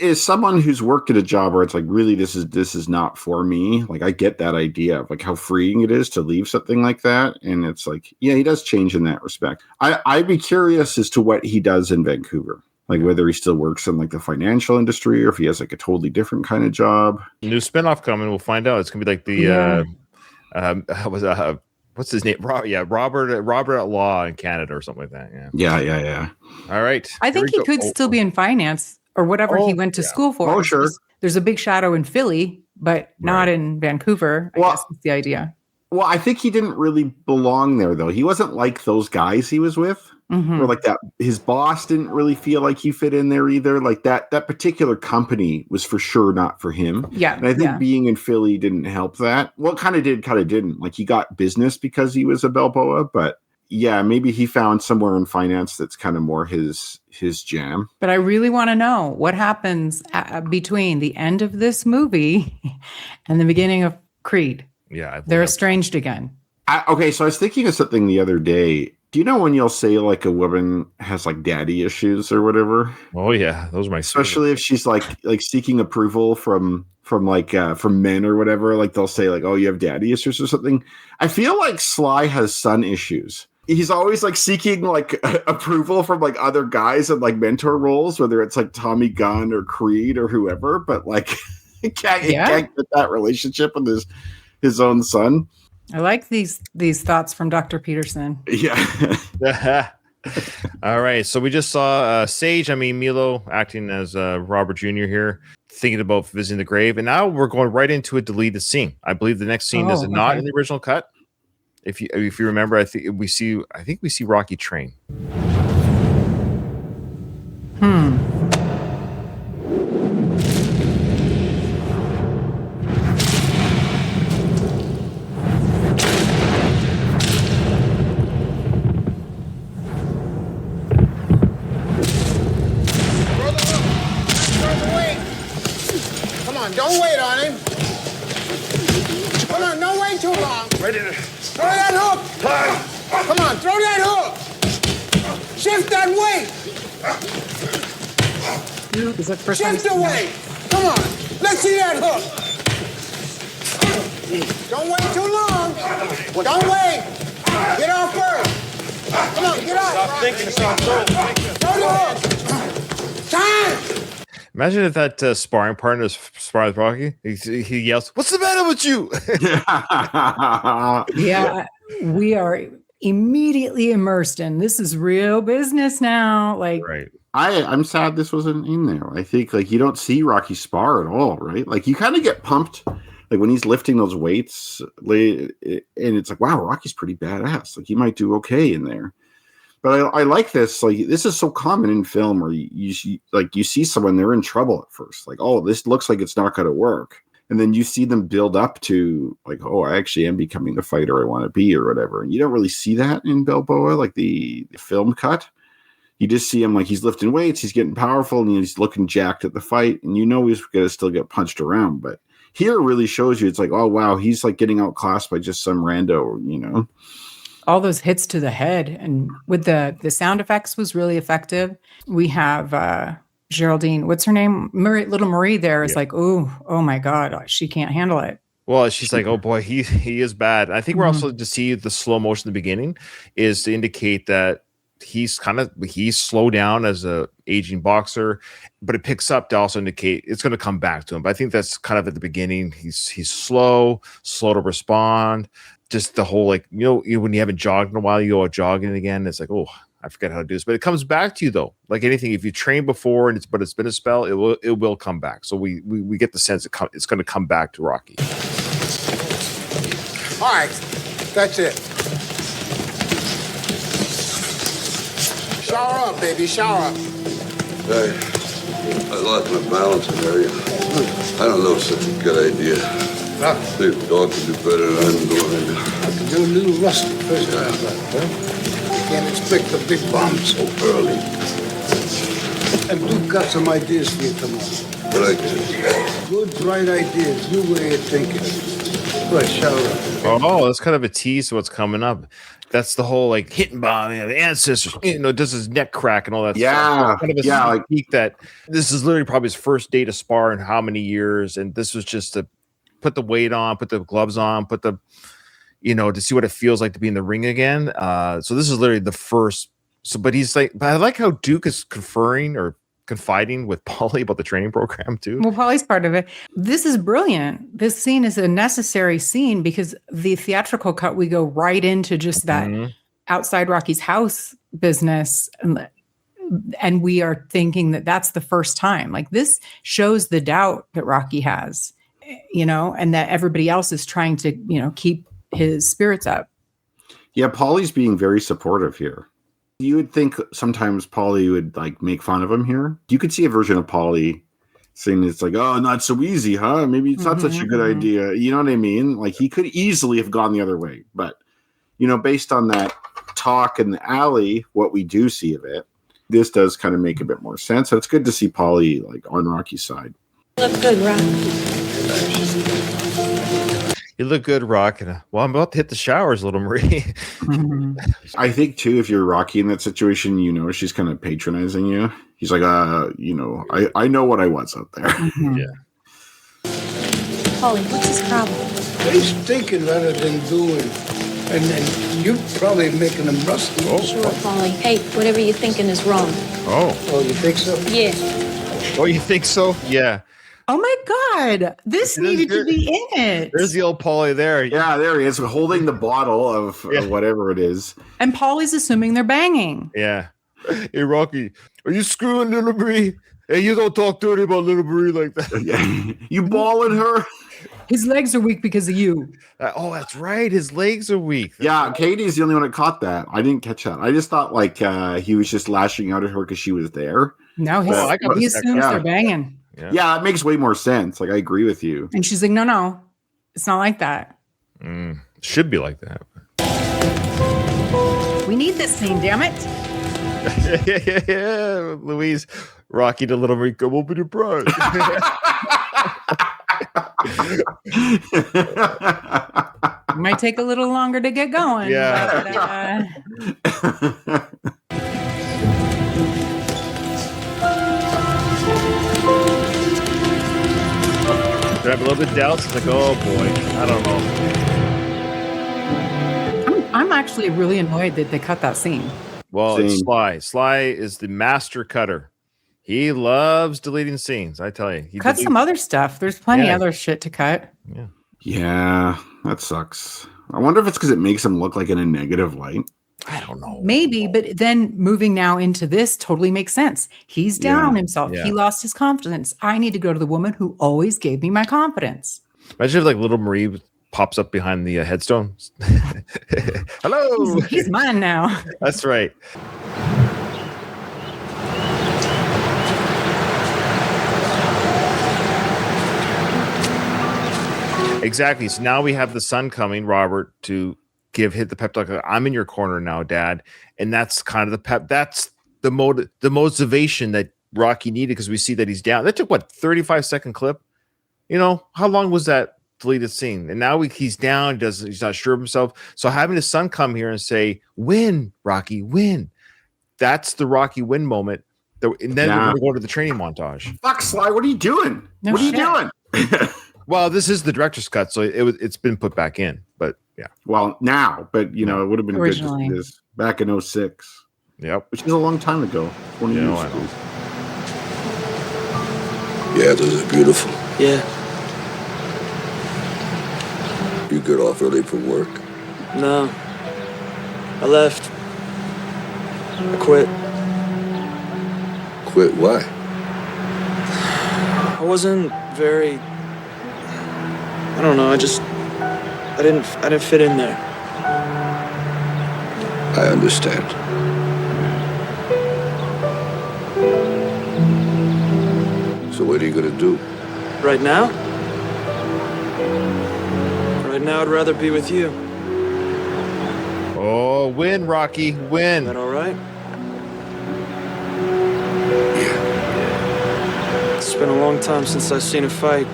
As someone who's worked at a job where it's like, really, this is not for me. Like, I get that idea of like how freeing it is to leave something like that, and it's like, yeah, he does change in that respect. I'd be curious as to what he does in Vancouver. Like whether he still works in like the financial industry or if he has like a totally different kind of job. New spinoff coming. We'll find out. It's gonna be like the what's his name? Robert at Law in Canada or something like that. Yeah. All right. I think he could still be in finance or whatever he went to school for. Oh, sure. There's a big shadow in Philly, but not in Vancouver. I guess is the idea. Well, I think he didn't really belong there, though. He wasn't like those guys he was with. Or like that, his boss didn't really feel like he fit in there either. Like that particular company was for sure not for him. Yeah. And I think being in Philly didn't help that. Well, it kind of did, kind of didn't. Like he got business because he was a Balboa, but yeah, maybe he found somewhere in finance that's kind of more his jam. But I really want to know what happens between the end of this movie and the beginning of Creed. Yeah. They're estranged again. Okay, so I was thinking of something the other day. Do you know when you'll say like a woman has like daddy issues or whatever? Oh yeah, those are my especially if she's like seeking approval from men or whatever. Like they'll say like, "Oh, you have daddy issues" or something. I feel like Sly has son issues. He's always like seeking like approval from like other guys in like mentor roles, whether it's like Tommy Gunn or Creed or whoever. But like, He can't get that relationship with his own son. I like these thoughts from Dr. Peterson. Yeah. All right. So we just saw Milo acting as Robert Jr. here, thinking about visiting the grave. And now we're going right into a deleted scene. I believe the next scene is not in the original cut. If you remember, I think we see Rocky train. Don't wait on him. Come on, don't wait too long. Ready to throw that hook. Come on, throw that hook. Shift that weight. Is that first Shift the weight. Come on, let's see that hook. Don't wait too long. Don't wait. Get off first. Come on, get off. Stop thinking. Throw the hook. Time. Imagine if that sparring partner is sparring with Rocky. He yells, "What's the matter with you?" Yeah, we are immediately immersed in this is real business now. Like, right. I'm sad this wasn't in there. I think like you don't see Rocky spar at all, right? Like you kind of get pumped, like when he's lifting those weights, and it's like, wow, Rocky's pretty badass. Like he might do okay in there. But I like this. Like this is so common in film, where you see someone, they're in trouble at first. Like, oh, this looks like it's not going to work, and then you see them build up to like, oh, I actually am becoming the fighter I want to be, or whatever. And you don't really see that in Balboa, like the film cut. You just see him like he's lifting weights, he's getting powerful, and he's looking jacked at the fight, and you know he's going to still get punched around. But here it really shows you, it's like, oh wow, he's like getting outclassed by just some rando, you know. all those hits to the head, and with the sound effects was really effective. We have Geraldine, what's her name? Little Marie there is like, oh my God, she can't handle it. Well, she's like, oh boy, he is bad. I think we're also to see the slow motion in the beginning is to indicate that he's slowed down as a aging boxer, but it picks up to also indicate it's going to come back to him. But I think that's kind of at the beginning. He's slow to respond. Just the whole, like, when you haven't jogged in a while, you go out jogging again. It's like, oh, I forget how to do this, but it comes back to you though. Like anything, if you train before and it's been a spell, it will come back. So we get the sense it's going to come back to Rocky. All right, that's it. Shower up, baby, shower up. Hey, I lost my balance in area. I don't know if it's such a good idea. Maybe the dog can do better than I'm doing right now. I can do a little rusty first time, huh? You can't expect a big bomb so early. And Duke got some ideas for you tomorrow. What ideas? Good, bright ideas. New way of thinking. Go ahead, shower up. Oh, that's kind of a tease to what's coming up. That's the whole like hitting bomb, the ancestors, does his neck crack and all that stuff. Kind of a sneak that this is literally probably his first day to spar in how many years, and this was just to put the weight on, put the gloves on, put the, to see what it feels like to be in the ring again. So this is literally the first. So, but he's like, but I like how Duke is confiding with Pauly about the training program too. Well, Pauly's part of it. This is brilliant. This scene is a necessary scene because the theatrical cut, we go right into just that outside Rocky's house business. And we are thinking that that's the first time. Like this shows the doubt that Rocky has, and that everybody else is trying to, keep his spirits up. Yeah, Pauly's being very supportive here. You would think sometimes Pauly would like make fun of him here. You could see a version of Pauly saying it's like, oh, not so easy, huh? Maybe it's not such a good idea. You know what I mean? Like he could easily have gone the other way. But, based on that talk in the alley, what we do see of it, this does kind of make a bit more sense. So it's good to see Pauly like on Rocky's side. Look good, Rock. You look good, Rock. And I'm about to hit the showers, Little Marie. I think too, if you're Rocky in that situation, she's kind of patronizing you. He's like, I know what I was out there. Yeah. Pauly, what's his problem? He's thinking rather than doing. And you're probably making him rusty. Sure, Pauly. Hey, whatever you're thinking is wrong. Oh, you think so? Yeah. Oh, you think so? Yeah. Oh my God. This needed to be in it. There's the old Pauly there. Yeah, there he is, holding the bottle of whatever it is. And Pauly's assuming they're banging. Yeah. Hey, Rocky, are you screwing Little Brie? Hey, you don't talk dirty about Little Brie like that. You balling her? His legs are weak because of you. Oh, that's right. His legs are weak. Yeah, Katie's the only one that caught that. I didn't catch that. I just thought like he was just lashing out at her because she was there. No, he assumes they're banging. Yeah, it makes way more sense. Like, I agree with you. And she's like, no, it's not like that. Should be like that. We need this scene, damn it. Yeah. Louise, Rocky to Little Rico, open your prize. Might take a little longer to get going. Yeah. But, I'm a little bit doubts. It's like, oh boy, I don't know. I'm actually really annoyed that they cut that scene. Well, it's Sly. Sly is the master cutter. He loves deleting scenes. I tell you, he cut some other stuff. There's plenty other shit to cut. Yeah, that sucks. I wonder if it's because it makes him look like in a negative light. I don't know. Maybe, but then moving now into this totally makes sense. He's down on himself. Yeah. He lost his confidence. I need to go to the woman who always gave me my confidence. Imagine if like Little Marie pops up behind the headstone. Hello. He's mine now. That's right. Exactly. So now we have the son coming, Robert, to hit the pep talk. I'm in your corner now, Dad. And that's kind of the pep. That's the motivation that Rocky needed, because we see that he's down. That took 35-second clip. You know, how long was that deleted scene? And now he's down. He's not sure of himself. So having his son come here and say, "Win, Rocky, win." That's the Rocky win moment. And then we're going to go to the training montage. Fuck, Sly, what are you doing? What are you doing? Well, this is the director's cut, so it's been put back in. But yeah. Well, now, but you know, it would have been Originally. good to see this back in 06. Yep. Which is a long time ago. 20 years ago. Yeah, those are beautiful. Yeah. You get off early from work? No. I left. I quit. Quit? Why? I wasn't very. I don't know. I didn't fit in there. I understand. So what are you gonna do? Right now? Right now, I'd rather be with you. Oh, win, Rocky, win. Is that all right? Yeah. It's been a long time since I've seen a fight.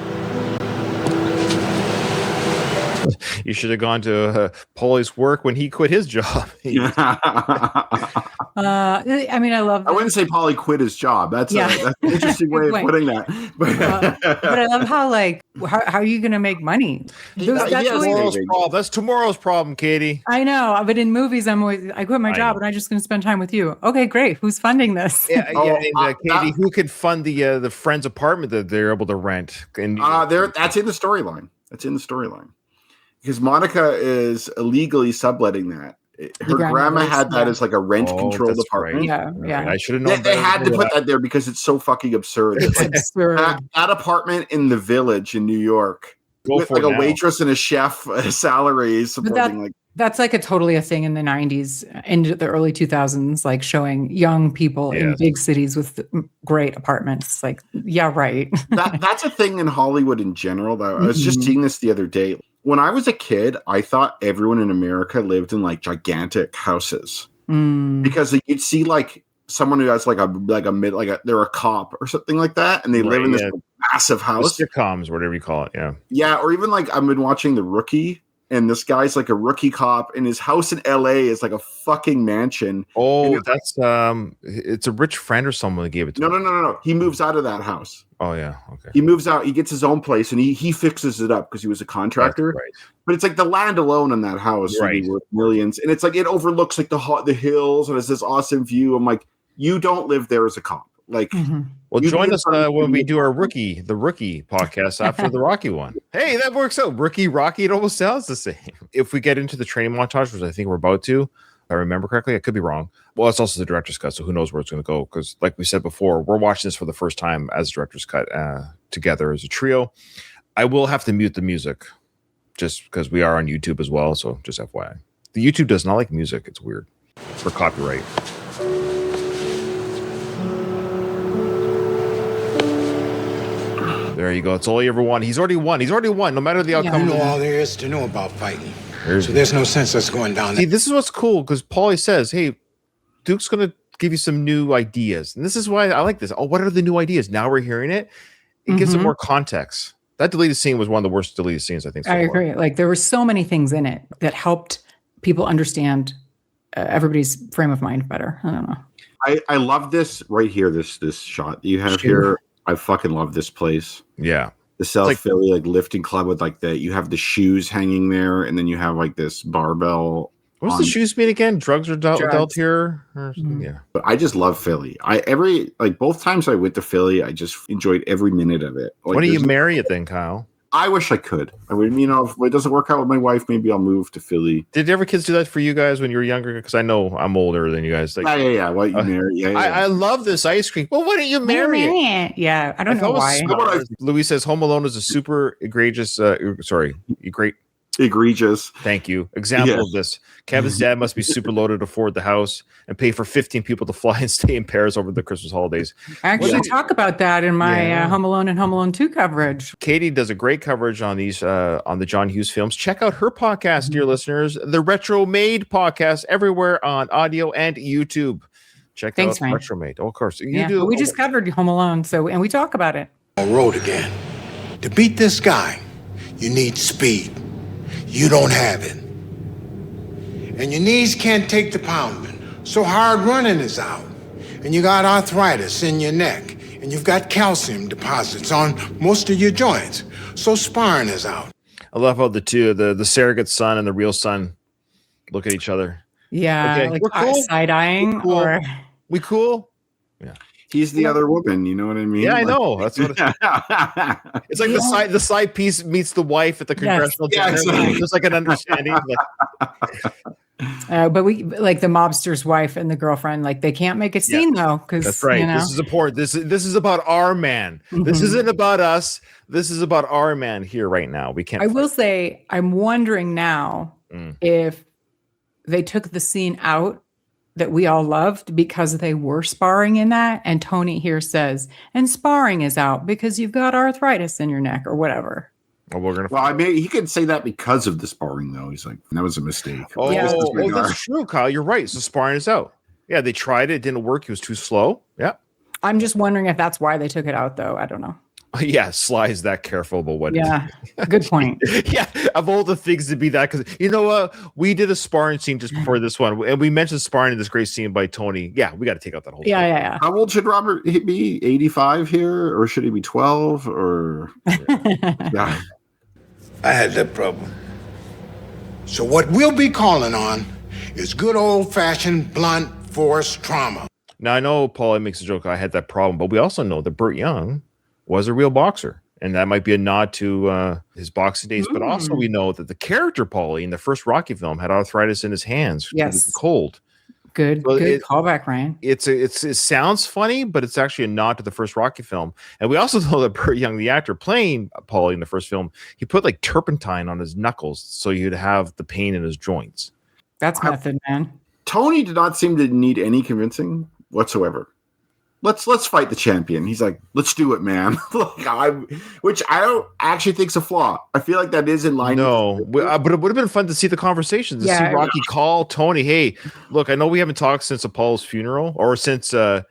You should have gone to Pauly's work when he quit his job. I mean, I love that. I wouldn't say Pauly quit his job. That's an interesting way of putting that. But I love how are you going to make money? That's tomorrow's problem, Katie. I know, but in movies, I quit my job and I'm just going to spend time with you. Okay, great. Who's funding this? Katie, who could fund the friend's apartment that they're able to rent? And that's in the storyline. That's in the storyline. Because Monica is illegally subletting that. Her grandma had that as like a rent-controlled apartment. Right. Yeah. I should have known. They had to put that there because it's so fucking absurd. It's absurd. That apartment in the Village in New York, with like a waitress and a chef salary supporting that's like totally a thing in the 90s and the early 2000s, like showing young people in big cities with great apartments. Like, yeah, right. That's a thing in Hollywood in general, though. I was just seeing this the other day. When I was a kid, I thought everyone in America lived in like gigantic houses because you'd see like someone who has they're a cop or something like that, and they live in this massive house. The sitcoms, whatever you call it, yeah. Or even like I've been watching The Rookie, and this guy's like a rookie cop, and his house in L.A. is like a fucking mansion. Oh, that's it's a rich friend or someone that gave it to him. No. He moves out of that house. Oh yeah, okay. He moves out. He gets his own place, and he fixes it up because he was a contractor. Right. But it's like the land alone in that house would be worth millions, and it's like it overlooks like the hills, and it's this awesome view. I'm like, you don't live there as a cop. Like, Well, you join be us in front of when we me. do our the rookie podcast after the Rocky one. Hey, that works out. Rookie, Rocky, it almost sounds the same. If we get into the training montage, which I think we're about to, if I remember correctly, I could be wrong. Well, it's also the director's cut, so who knows where it's going to go? Because, like we said before, we're watching this for the first time as director's cut together as a trio. I will have to mute the music just because we are on YouTube as well. So just FYI, the YouTube does not like music. It's weird for copyright. There you go. It's all he ever won. He's already won. No matter the outcome. You know all there is to know about fighting. So there's no sense us going down See, there. this is what's cool because Pauly says, hey, Duke's going to give you some new ideas. And this is why I like this. Oh, what are the new ideas? Now we're hearing it. It gives it more context. That deleted scene was one of the worst deleted scenes, I think. So I agree. Like there were so many things in it that helped people understand everybody's frame of mind better. I don't know. I love this right here. This shot you have here. I fucking love this place. Yeah. The South Philly like lifting club with like you have the shoes hanging there, and then you have like this barbell. What's the shoes mean again? Drugs are dealt here? Yeah. But I just love Philly. Both times I went to Philly, I just enjoyed every minute of it. Like, why don't you marry it then, Kyle? I wish I could. I would, if it doesn't work out with my wife, maybe I'll move to Philly. Did ever kids do that for you guys when you were younger? Because I know I'm older than you guys. Like, yeah. Why don't you marry? Yeah. I love this ice cream. Well, why don't you marry it? Yeah, I don't know why. Louis says Home Alone is a super egregious. Great. Egregious. Thank you. Example of this. Kevin's dad must be super loaded to afford the house and pay for 15 people to fly and stay in Paris over the Christmas holidays. I actually talk about that in my Home Alone and Home Alone 2 coverage. Katie does a great coverage on these on the John Hughes films. Check out her podcast, dear listeners, the Retro Made podcast, everywhere on audio and YouTube. Check out Ryan. Retro Made. Oh, of course. We just covered Home Alone, and we talk about it. Road again. To beat this guy, you need speed. You don't have it. And your knees can't take the pounding. So hard running is out. And you got arthritis in your neck. And you've got calcium deposits on most of your joints. So sparring is out. I love how the surrogate son and the real son look at each other. Yeah, okay. like We're cool. side-eyeing. We cool? Yeah. He's the other woman, you know what I mean? Yeah, I know. That's what it's like. The side piece meets the wife at the congressional dinner. Exactly. There's like an understanding. But we like the mobster's wife and the girlfriend. Like they can't make a scene though, because that's right. This is important. This is about our man. This isn't about us. This is about our man here right now. We can't. I will say, I'm wondering now if they took the scene out that we all loved because they were sparring in that. And Tony here says, and sparring is out because you've got arthritis in your neck or whatever. Well, he could say that because of the sparring, though. He's like, that was a mistake. That's true, Kyle. You're right. So sparring is out. Yeah, they tried it. It didn't work. He was too slow. Yeah. I'm just wondering if that's why they took it out, though. I don't know. Yeah, Sly is that careful about what. Yeah, good point. Yeah, of all the things to be that, because you know what, we did a sparring scene just before this one, and we mentioned sparring in this great scene by Tony. Yeah, we got to take out that whole. Yeah. How old should Robert be? 85 here, or should he be 12? Or yeah, I had that problem. So what we'll be calling on is good old-fashioned blunt force trauma. Now I know Pauly makes a joke. I had that problem, but we also know that Burt Young was a real boxer, and that might be a nod to his boxing days. But also we know that the character Pauly in the first Rocky film had arthritis in his hands. Yes, cold. Good callback, Ryan. It sounds funny, but it's actually a nod to the first Rocky film. And we also know that Burt Young, the actor playing Pauly in the first film, he put like turpentine on his knuckles so you'd have the pain in his joints. That's method, man. Tony did not seem to need any convincing whatsoever. Let's fight the champion. He's like, let's do it, man. Which I don't actually think's a flaw. I feel like that is in line. No, but it would have been fun to see the conversations, see Rocky call Tony. Hey, look, I know we haven't talked since Apollo's funeral, or since the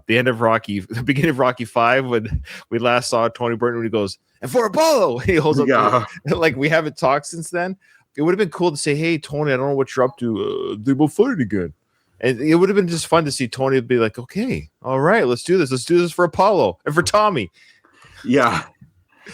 end of Rocky, the beginning of Rocky 5, when we last saw Tony Burton, when he goes, and for Apollo, he holds up. Like we haven't talked since then. It would have been cool to say, hey, Tony, I don't know what you're up to. They will fight again. And it would have been just fun to see Tony be like, okay, all right, let's do this. Let's do this for Apollo and for Tommy. Yeah.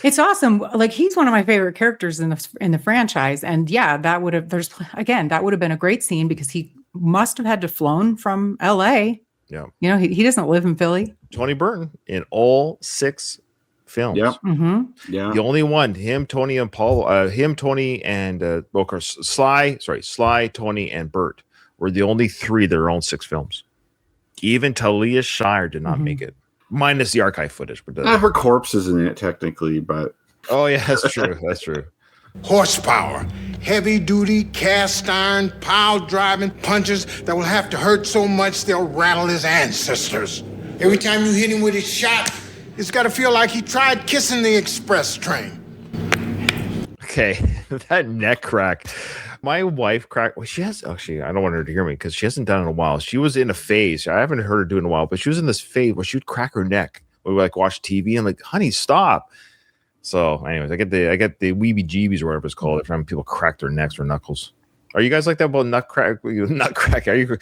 It's awesome. Like he's one of my favorite characters in the franchise. And yeah, that would have been a great scene because he must have had to flown from LA. Yeah. You know, he doesn't live in Philly. Tony Burton in all 6 films. Yep. Mm-hmm. Yeah. The only one, Tony, and of course, Sly, Tony, and Bert were the only 3 that are on 6 films. Even Talia Shire did not make it, minus the archive footage. But Her corpse is in it technically, but oh yeah, that's true. That's true. Horsepower, heavy duty, cast iron, pile driving punches that will have to hurt so much they'll rattle his ancestors. Every time you hit him with his shot, it's got to feel like he tried kissing the express train. Okay, that neck crack. My wife cracked. Well, she has actually. I don't want her to hear me because she hasn't done it in a while. She was in a phase. I haven't heard her do it in a while, but she was in this phase where she would crack her neck. We would like watch TV and like, honey, stop. So, anyways, I get the weebie jeebies or whatever it's called. Every time people crack their necks or knuckles. Are you guys like that about nut crack? Are you?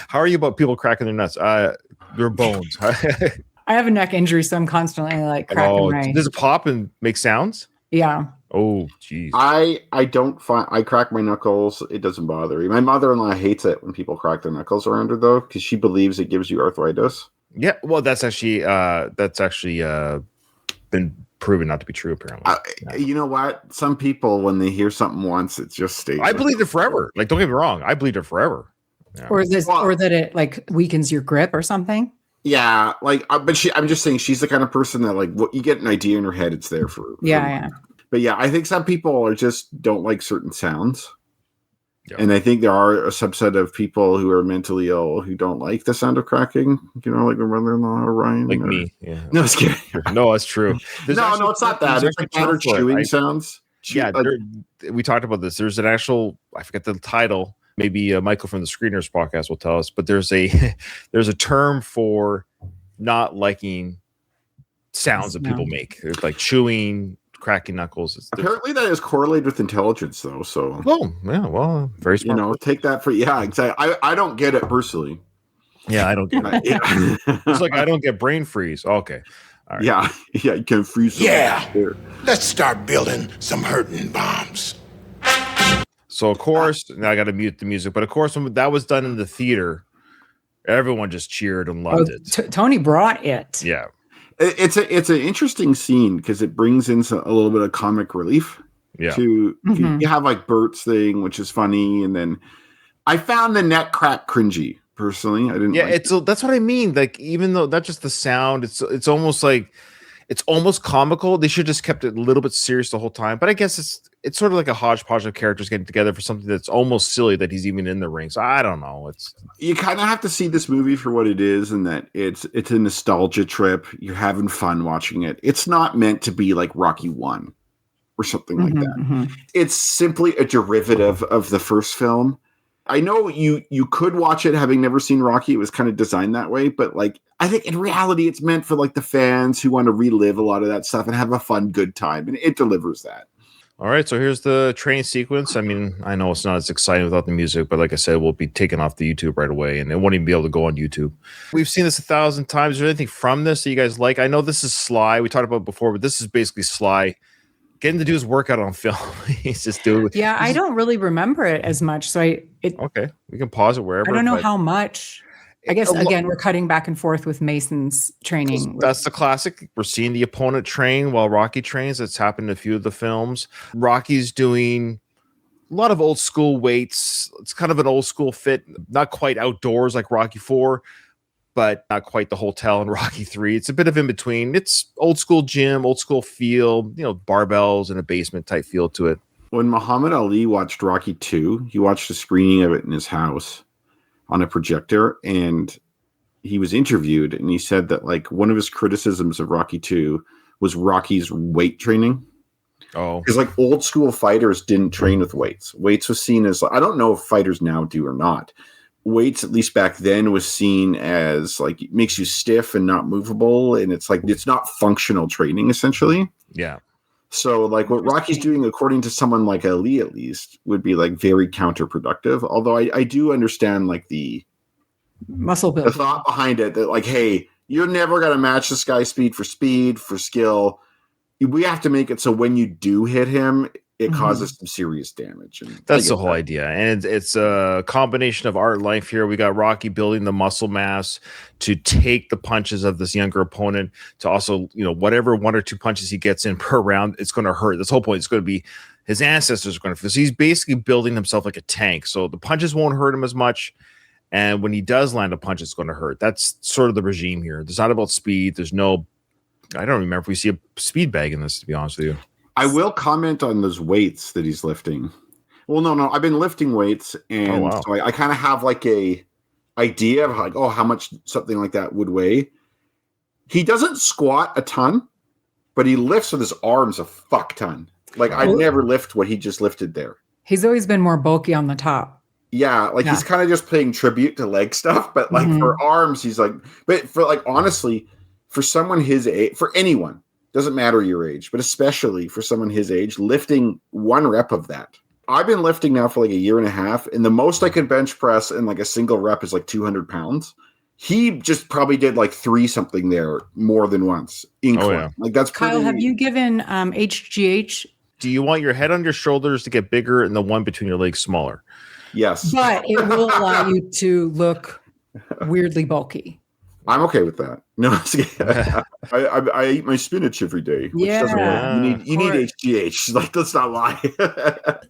How are you about people cracking their nuts? Their bones. I have a neck injury, so I'm constantly like cracking my. Does it pop and make sounds? Yeah. Oh, geez. I don't find I crack my knuckles. It doesn't bother me. My mother-in-law hates it when people crack their knuckles around her, though, because she believes it gives you arthritis. Yeah, well, that's actually been proven not to be true. Apparently, you know what? Some people, when they hear something once, it just stays. I believed it forever. Like, don't get me wrong, I believed it forever. Yeah. Or that it like weakens your grip or something. Yeah, like, but I'm just saying, she's the kind of person that like, what you get an idea in her head, it's there for. Yeah. But yeah, I think some people don't like certain sounds. Yep. And I think there are a subset of people who are mentally ill who don't like the sound of cracking. You know, like my brother-in-law or Ryan. Like me. Yeah. No, it's kidding. No, that's true. No, it's not that. It's like better chewing sounds. We talked about this. There's an actual, I forget the title. Maybe Michael from the Screeners podcast will tell us. But there's a term for not liking sounds that people make. It's like chewing, cracking knuckles. Apparently that is correlated with intelligence, though. So, very smart. You know, take that for exactly. I don't get it personally. Yeah, I don't get it. It's like I don't get brain freeze. Okay, all right. Yeah, you can freeze. Yeah, let's start building some hurting bombs. So of course, now I got to mute the music. But of course, when that was done in the theater, everyone just cheered and loved it. Tony brought it. Yeah. It's an interesting scene because it brings in a little bit of comic relief. Yeah. You have like Bert's thing, which is funny, and then I found the neck crack cringy personally. I didn't. Yeah, that's what I mean. Like, even though not just the sound, it's almost like it's almost comical. They should just kept it a little bit serious the whole time. But I guess it's sort of like a hodgepodge of characters getting together for something that's almost silly that he's even in the ring. So I don't know. You kind of have to see this movie for what it is, and that it's a nostalgia trip. You're having fun watching it. It's not meant to be like Rocky 1 or something like that. Mm-hmm. It's simply a derivative of the first film. I know you could watch it having never seen Rocky. It was kind of designed that way, but like I think in reality it's meant for like the fans who want to relive a lot of that stuff and have a fun, good time, and it delivers that. All right, so here's the training sequence. I mean, I know it's not as exciting without the music, but like I said, we'll be taken off the YouTube right away, and it won't even be able to go on YouTube. We've seen this 1,000 times. Is there anything from this that you guys like? I know this is Sly. We talked about it before, but this is basically Sly getting to do his workout on film. He's just doing. Yeah, I don't really remember it as much, so okay, we can pause it wherever. I don't know how much. I guess again we're cutting back and forth with Mason's training. That's the classic. We're seeing the opponent train while Rocky trains. That's happened in a few of the films. Rocky's doing a lot of old school weights. It's kind of an old school fit, not quite outdoors like Rocky 4, but not quite the hotel in Rocky 3. It's a bit of in between. It's old school gym, old school feel, barbells in a basement type feel to it. When Muhammad Ali watched Rocky 2, he watched a screening of it in his house on a projector, and he was interviewed, and he said that like one of his criticisms of Rocky 2 was Rocky's weight training. Oh, because like old school fighters didn't train with weights. Weights was seen as, I don't know if fighters now do or not. Weights, at least back then, was seen as like it makes you stiff and not movable, and it's like it's not functional training essentially. Yeah. So like what Rocky's doing, according to someone like Ali at least, would be like very counterproductive. Although I do understand like the muscle build, the thought behind it that like, hey, you're never gonna match this guy's speed, for skill. We have to make it so when you do hit him, it causes some serious damage. And that's the whole idea. And it's a combination of art and life here. We got Rocky building the muscle mass to take the punches of this younger opponent, to also, whatever 1 or 2 punches he gets in per round, it's going to hurt. This whole point is going to be his ancestors are going to feel. So he's basically building himself like a tank. So the punches won't hurt him as much. And when he does land a punch, it's going to hurt. That's sort of the regime here. It's not about speed. There's no, I don't remember if we see a speed bag in this, to be honest with you. I will comment on those weights that he's lifting. Well, no, I've been lifting weights, and so I kind of have like a idea of like, how much something like that would weigh. He doesn't squat a ton, but he lifts with his arms a fuck ton. Like I never lift what he just lifted there. He's always been more bulky on the top. Yeah, he's kind of just paying tribute to leg stuff, but like for arms, he's like, but for like honestly, for someone his age, for anyone, doesn't matter your age, but especially for someone his age, lifting 1 rep of that. I've been lifting now for like a year and a half, and the most I could bench press in like a single rep is like 200 pounds. He just probably did like 3 something there more than once. Like that's Kyle, have you given HGH? Do you want your head on your shoulders to get bigger and the one between your legs smaller? Yes. But it will allow you to look weirdly bulky. I'm okay with that. No, I eat my spinach every day. Which doesn't work. You need HGH. Like, let's not lie.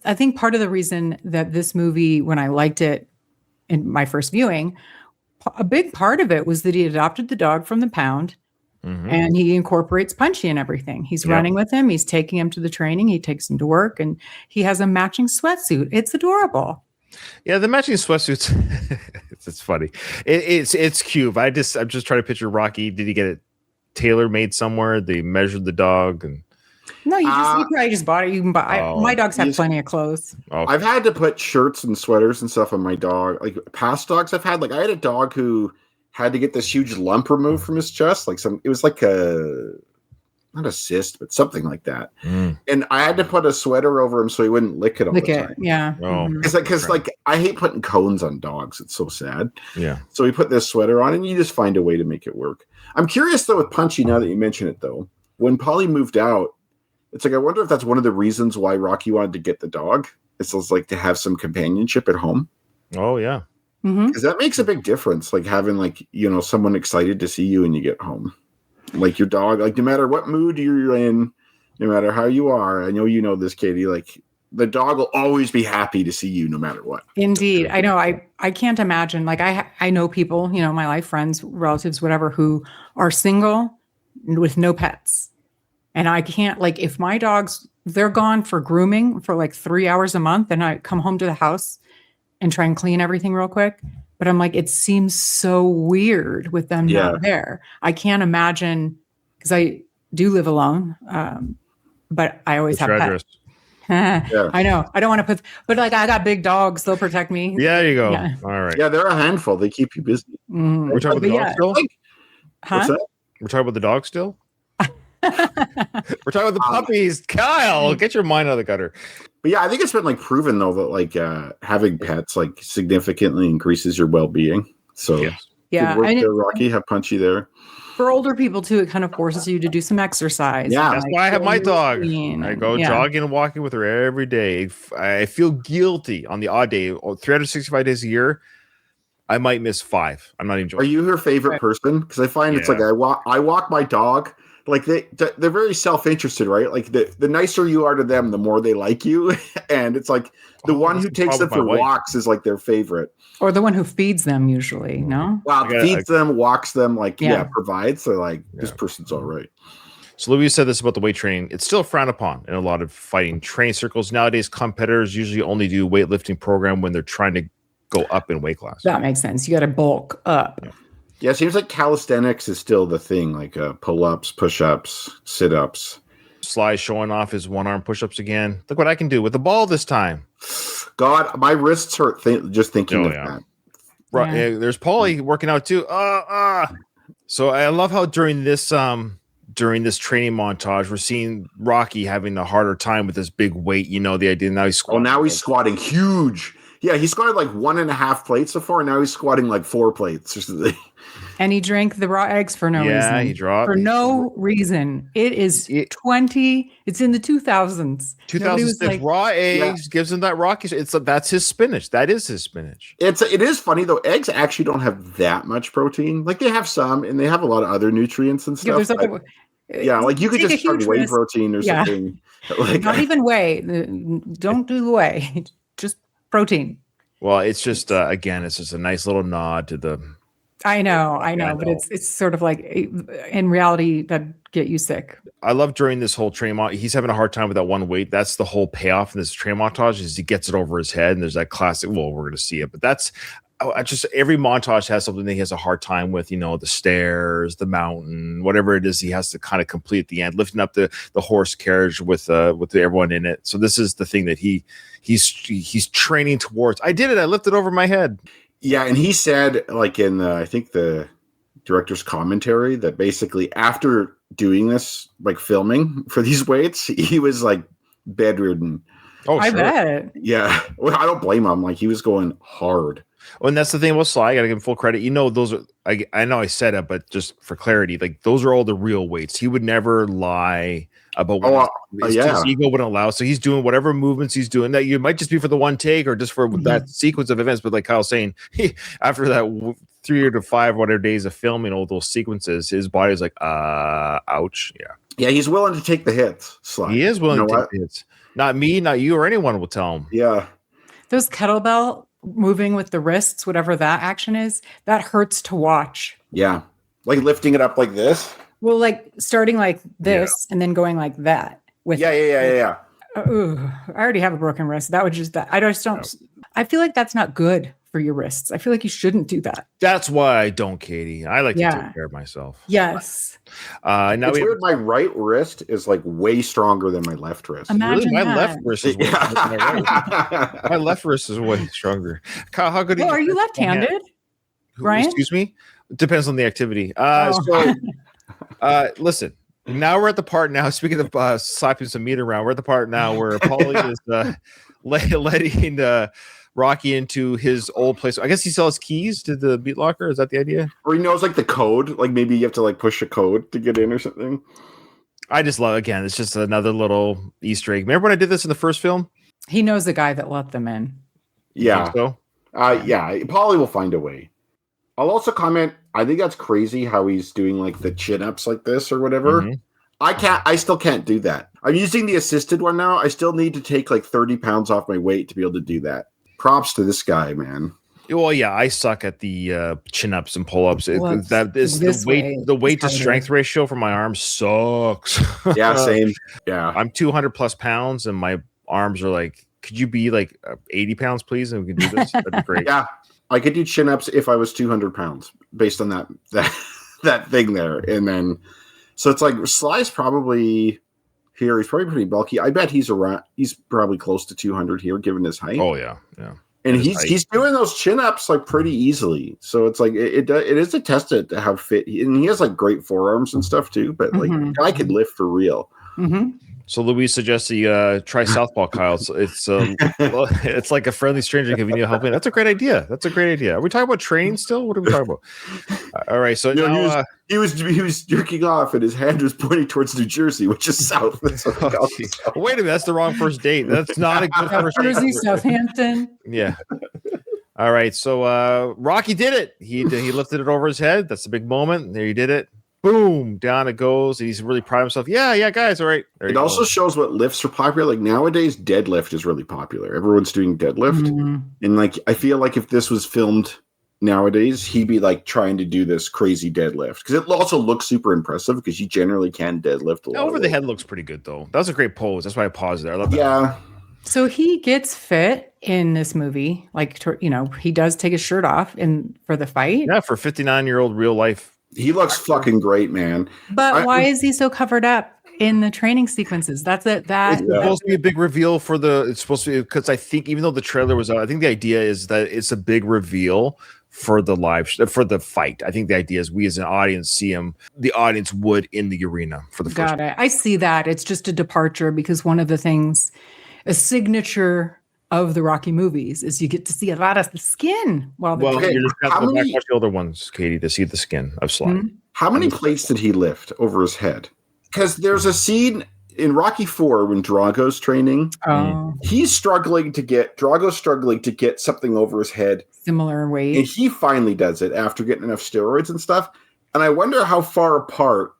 I think part of the reason that this movie, when I liked it in my first viewing, a big part of it was that he adopted the dog from the pound, and he incorporates Punchy and everything. He's running with him. He's taking him to the training. He takes him to work, and he has a matching sweatsuit. It's adorable. Yeah, the matching sweatsuits. It's funny. It's cute. I'm just trying to picture Rocky. Did he get it tailor made somewhere? They measured the dog and. No, you probably just bought it. You can buy. My dogs have plenty of clothes. Okay. I've had to put shirts and sweaters and stuff on my dog. Like past dogs I've had. Like I had a dog who had to get this huge lump removed from his chest. It was like not a cyst, but something like that. And I had to put a sweater over him so he wouldn't lick it all the time. Yeah. Because I hate putting cones on dogs. It's so sad. Yeah. So we put this sweater on, and you just find a way to make it work. I'm curious though with Punchy. Now that you mention it, though, when Pauly moved out, it's like I wonder if that's one of the reasons why Rocky wanted to get the dog. It's like to have some companionship at home. Oh yeah. Because that makes a big difference. Like having someone excited to see you when you get home. Like your dog, like no matter what mood you're in, no matter how you are, I know you know this, Katie, like the dog will always be happy to see you no matter what. Indeed. I know. I can't imagine. Like I know people, my life, friends, relatives, whatever, who are single with no pets. And I can't, like, if my dogs, they're gone for grooming for like 3 hours a month, and I come home to the house and try and clean everything real quick. But I'm like, it seems so weird with them not there. I can't imagine, because I do live alone, but I always have pets. I know. I don't want to put, but like I got big dogs. They'll protect me. Yeah, there you go. Yeah. All right. Yeah, they're a handful. They keep you busy. We're talking about the dog still? What's that? We're talking about the dog still? We're talking about the puppies. Kyle, get your mind out of the gutter. But yeah, I think it's been like proven though that like having pets like significantly increases your well-being. So yeah, good work there, Rocky. Have Punchy there. For older people too, it kind of forces you to do some exercise. Yeah, that's why I have my dog. I go jogging and walking with her every day. I feel guilty on the odd day, 365 days a year. I might miss 5. I'm not even joking. Are you her favorite person? Because I find it's like I walk my dog. Like they're very self-interested, right? Like the nicer you are to them, the more they like you. And it's like the one who takes them for walks is like their favorite. Or the one who feeds them usually, no? Well, feeds them, walks them, like provides. So like this person's all right. So Louis said this about the weight training. It's still frowned upon in a lot of fighting training circles. Nowadays, competitors usually only do weightlifting program when they're trying to go up in weight class. That makes sense. You got to bulk up. Yeah, it seems like calisthenics is still the thing, like pull-ups, push-ups, sit-ups. Sly showing off his one-arm push-ups again. Look what I can do with the ball this time. God, my wrists hurt just thinking of that. Right, there's Pauly working out too. So I love how during this training montage, we're seeing Rocky having a harder time with this big weight. You know the idea. Now he's squatting. Oh, now he's squatting huge. Yeah, he squatted like 1.5 plates before, and now he's squatting like 4 plates or something. And he drank the raw eggs for no reason. Yeah, he dropped. For no reason. It is it's in the 2000s. 2006 raw eggs gives him that rocky. That's his spinach. That is his spinach. It is funny though. Eggs actually don't have that much protein. Like they have some, and they have a lot of other nutrients and stuff. Like you could just start whey protein or something. Like, not even whey. Don't do the whey. Just protein. Well, it's just again, it's just a nice little nod to the. I know, but it's sort of like in reality that get you sick. I love during this whole train he's having a hard time with that one weight. That's the whole payoff in this train montage is he gets it over his head, and there's that classic. Well, we're going to see it, but that's just every montage has something that he has a hard time with. You know, the stairs, the mountain, whatever it is, he has to kind of complete at the end, lifting up the horse carriage with everyone in it. So this is the thing that he's training towards. I did it. I lifted over my head. Yeah, and he said, like in I think the director's commentary, that basically after doing this, like filming for these weights, he was like bedridden. Oh, I sure. bet. Yeah, well, I don't blame him. Like he was going hard. Well, and that's the thing about Sly. I gotta give him full credit. You know, those are. I know I said it, but just for clarity, like those are all the real weights. He would never lie about what his ego wouldn't allow. So he's doing whatever movements he's doing that you might just be for the one take or just for that sequence of events. But like Kyle's saying, after that 3 to 5 whatever days of filming all those sequences, his body's like, ouch. Yeah, he's willing to take the hits. Sly. He is willing to take the hits. Not me, not you, or anyone will tell him. Yeah. Those kettlebell moving with the wrists, whatever that action is, that hurts to watch. Yeah. Like lifting it up like this. Well, like starting like this and then going like that. With Yeah. Ooh, I already have a broken wrist. That would just that. I just don't. I feel like that's not good for your wrists. I feel like you shouldn't do that. That's why I don't, Katie. I like to take care of myself. Yes. Now it's weird. My right wrist is like way stronger than my left wrist. Imagine my that. left wrist is way stronger than my right. My left wrist is way stronger. Kyle, how good are you left-handed? Brian? Excuse me? Depends on the activity. Listen. Now we're at the part now. Speaking of slapping some meat around, we're at the part now where Pauly is letting Rocky into his old place. I guess he sells keys to the beat locker. Is that the idea? Or he knows like the code. Like maybe you have to like push a code to get in or something. I just love, again, it's just another little Easter egg. Remember when I did this in the first film? He knows the guy that let them in. Yeah. So? Yeah. Pauly will find a way. I'll also comment, I think that's crazy how he's doing like the chin-ups like this or whatever. Mm-hmm. I still can't do that. I'm using the assisted one now. I still need to take like 30 pounds off my weight to be able to do that. Props to this guy, man. Well, yeah, I suck at the chin-ups and pull-ups. That is the weight to strength ratio for my arms sucks. Yeah, same. Yeah. I'm 200 plus pounds and my arms are like, could you be like 80 pounds, please? And we can do this. That'd be great. Yeah. I could do chin-ups if I was 200 pounds based on that thing there. And then, so it's like Sly's probably here. He's probably pretty bulky. I bet he's probably close to 200 here, given his height. Oh yeah. Yeah. And he's doing those chin-ups like pretty easily. So it's like, it is a test to how fit and he has like great forearms and stuff too, but like I could lift for real. Mm-hmm. So Louise suggests you try southpaw, Kyle. So it's like a friendly stranger giving you a helping. That's a great idea. Are we talking about training still? What are we talking about? All right. So now he was jerking off and his hand was pointing towards New Jersey, which is south. Wait a minute, that's the wrong first date. That's not a good first date. Jersey, Southampton. Yeah. All right. So Rocky did it. He lifted it over his head. That's the big moment. There he did it. Boom, down it goes. He's really proud of himself. Yeah, guys. All right. It also shows what lifts are popular. Like nowadays, deadlift is really popular. Everyone's doing deadlift. Mm-hmm. And like, I feel like if this was filmed nowadays, he'd be like trying to do this crazy deadlift. Because it also looks super impressive because you generally can deadlift a lot. Over the head looks pretty good, though. That was a great pose. That's why I paused there. I love that. Yeah. So he gets fit in this movie. Like, he does take his shirt off for the fight. Yeah, for a 59-year-old real life. He looks fucking great, man. But why is he so covered up in the training sequences? It's supposed to be a big reveal it's supposed to be, because I think even though the trailer was out, I think the idea is that it's a big reveal for the for the fight. I think the idea is we as an audience see him, the audience would in the arena for the first time. I see that. It's just a departure because one of the things, a signature of the Rocky movies is you get to see a lot of the skin while they're Well, training. you just have how to go back many- and watch the older ones, Katie, to see the skin of Sly. Hmm? How many plates did he lift over his head? Because there's a scene in Rocky IV when Drago's training. Oh, Drago's struggling to get something over his head. similar And weight. he finally does it after getting enough steroids and stuff. And I wonder how far apart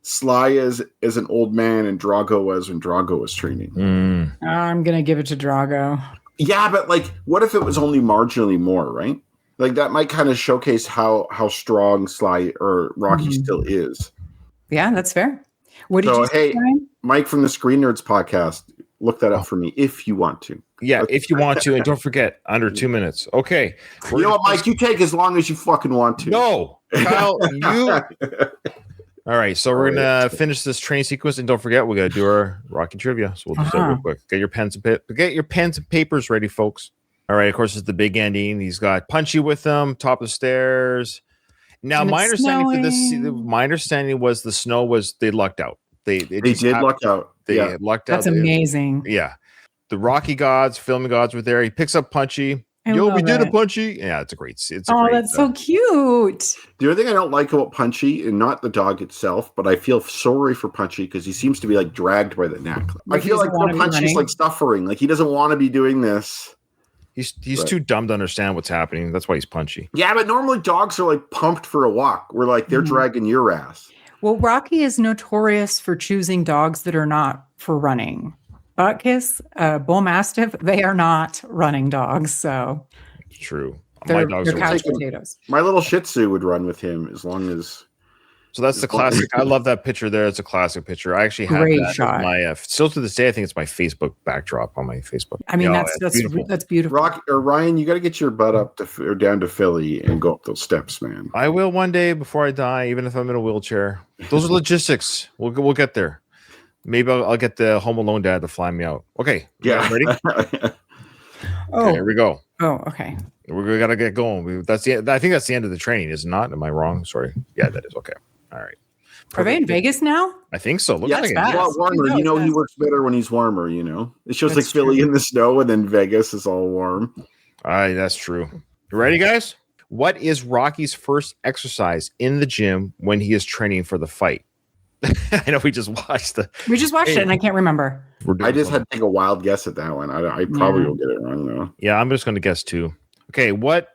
Sly is as an old man and Drago was when Drago was training. I'm going to give it to Drago. Yeah, but like, what if it was only marginally more, right? Like that might kind of showcase how strong Sly or Rocky still is. Yeah, that's fair. What did So, you say, hey, Brian? Mike from the Screen Nerds podcast, look that up for me if you want to. Yeah, if you want to, and don't forget, under 2 minutes. Okay. You know what, Mike? You take as long as you fucking want to. No, Kyle, you. All right, so we're gonna finish this train sequence, and don't forget, we gotta do our Rocky trivia. So we'll do that real quick. Get your pens and papers ready, folks. All right, of course, it's the big ending. He's got Punchy with him, top of the stairs. Now, And my it's understanding was the snow was they lucked out. They did luck out. They Yeah. lucked out. That's amazing. Yeah, the Rocky gods, filming gods were there. He picks up Punchy. I Yo, love we did a it. Punchy. Yeah, it's a great. That's so cute. The other thing I don't like about Punchy, and not the dog itself, but I feel sorry for Punchy because he seems to be like dragged by the neck. Like I feel he like doesn't wanna be Punchy's running. like suffering. Like he doesn't want to be doing this. He's too dumb to understand what's happening. That's why he's Punchy. Yeah, but normally dogs are like pumped for a walk. We're like they're dragging your ass. Well, Rocky is notorious for choosing dogs that are not for running. Butkus, Bull Mastiff, they are not running dogs. So True. they're My dogs are couch taking- potatoes. My little Shih Tzu would run with him as long as. So that's the classic. I love that picture there. It's a classic picture. I actually have Great that as shot. my still to this day. I think it's my Facebook backdrop on my Facebook. I mean, Yeah, that's beautiful. beautiful. Rock or Ryan, you got to get your butt up to or down to Philly and go up those steps, man. I will one day before I die, even if I'm in a wheelchair. Those are logistics. We'll get there. Maybe I'll get the Home Alone dad to fly me out. Okay. You guys ready? Okay, here we go. Oh, okay. We gotta get going. I think that's the end of the training, is it not? Am I wrong? Sorry. Yeah, that is okay. All right. Are they in Vegas now? I think so. Looks Yeah, like it's it. fast. a lot warmer. No, You know, it's he fast. works better when he's warmer. You know, it shows like That's Philly true. in the snow, and then Vegas is all warm. All right, that's true. You ready, guys? What is Rocky's first exercise in the gym when he is training for the fight? I know we just watched the. We just watched it and I can't remember. We're doing I just something. had to take a wild guess at that one. I probably will get it wrong though. Yeah, I'm just going to guess too. Okay, what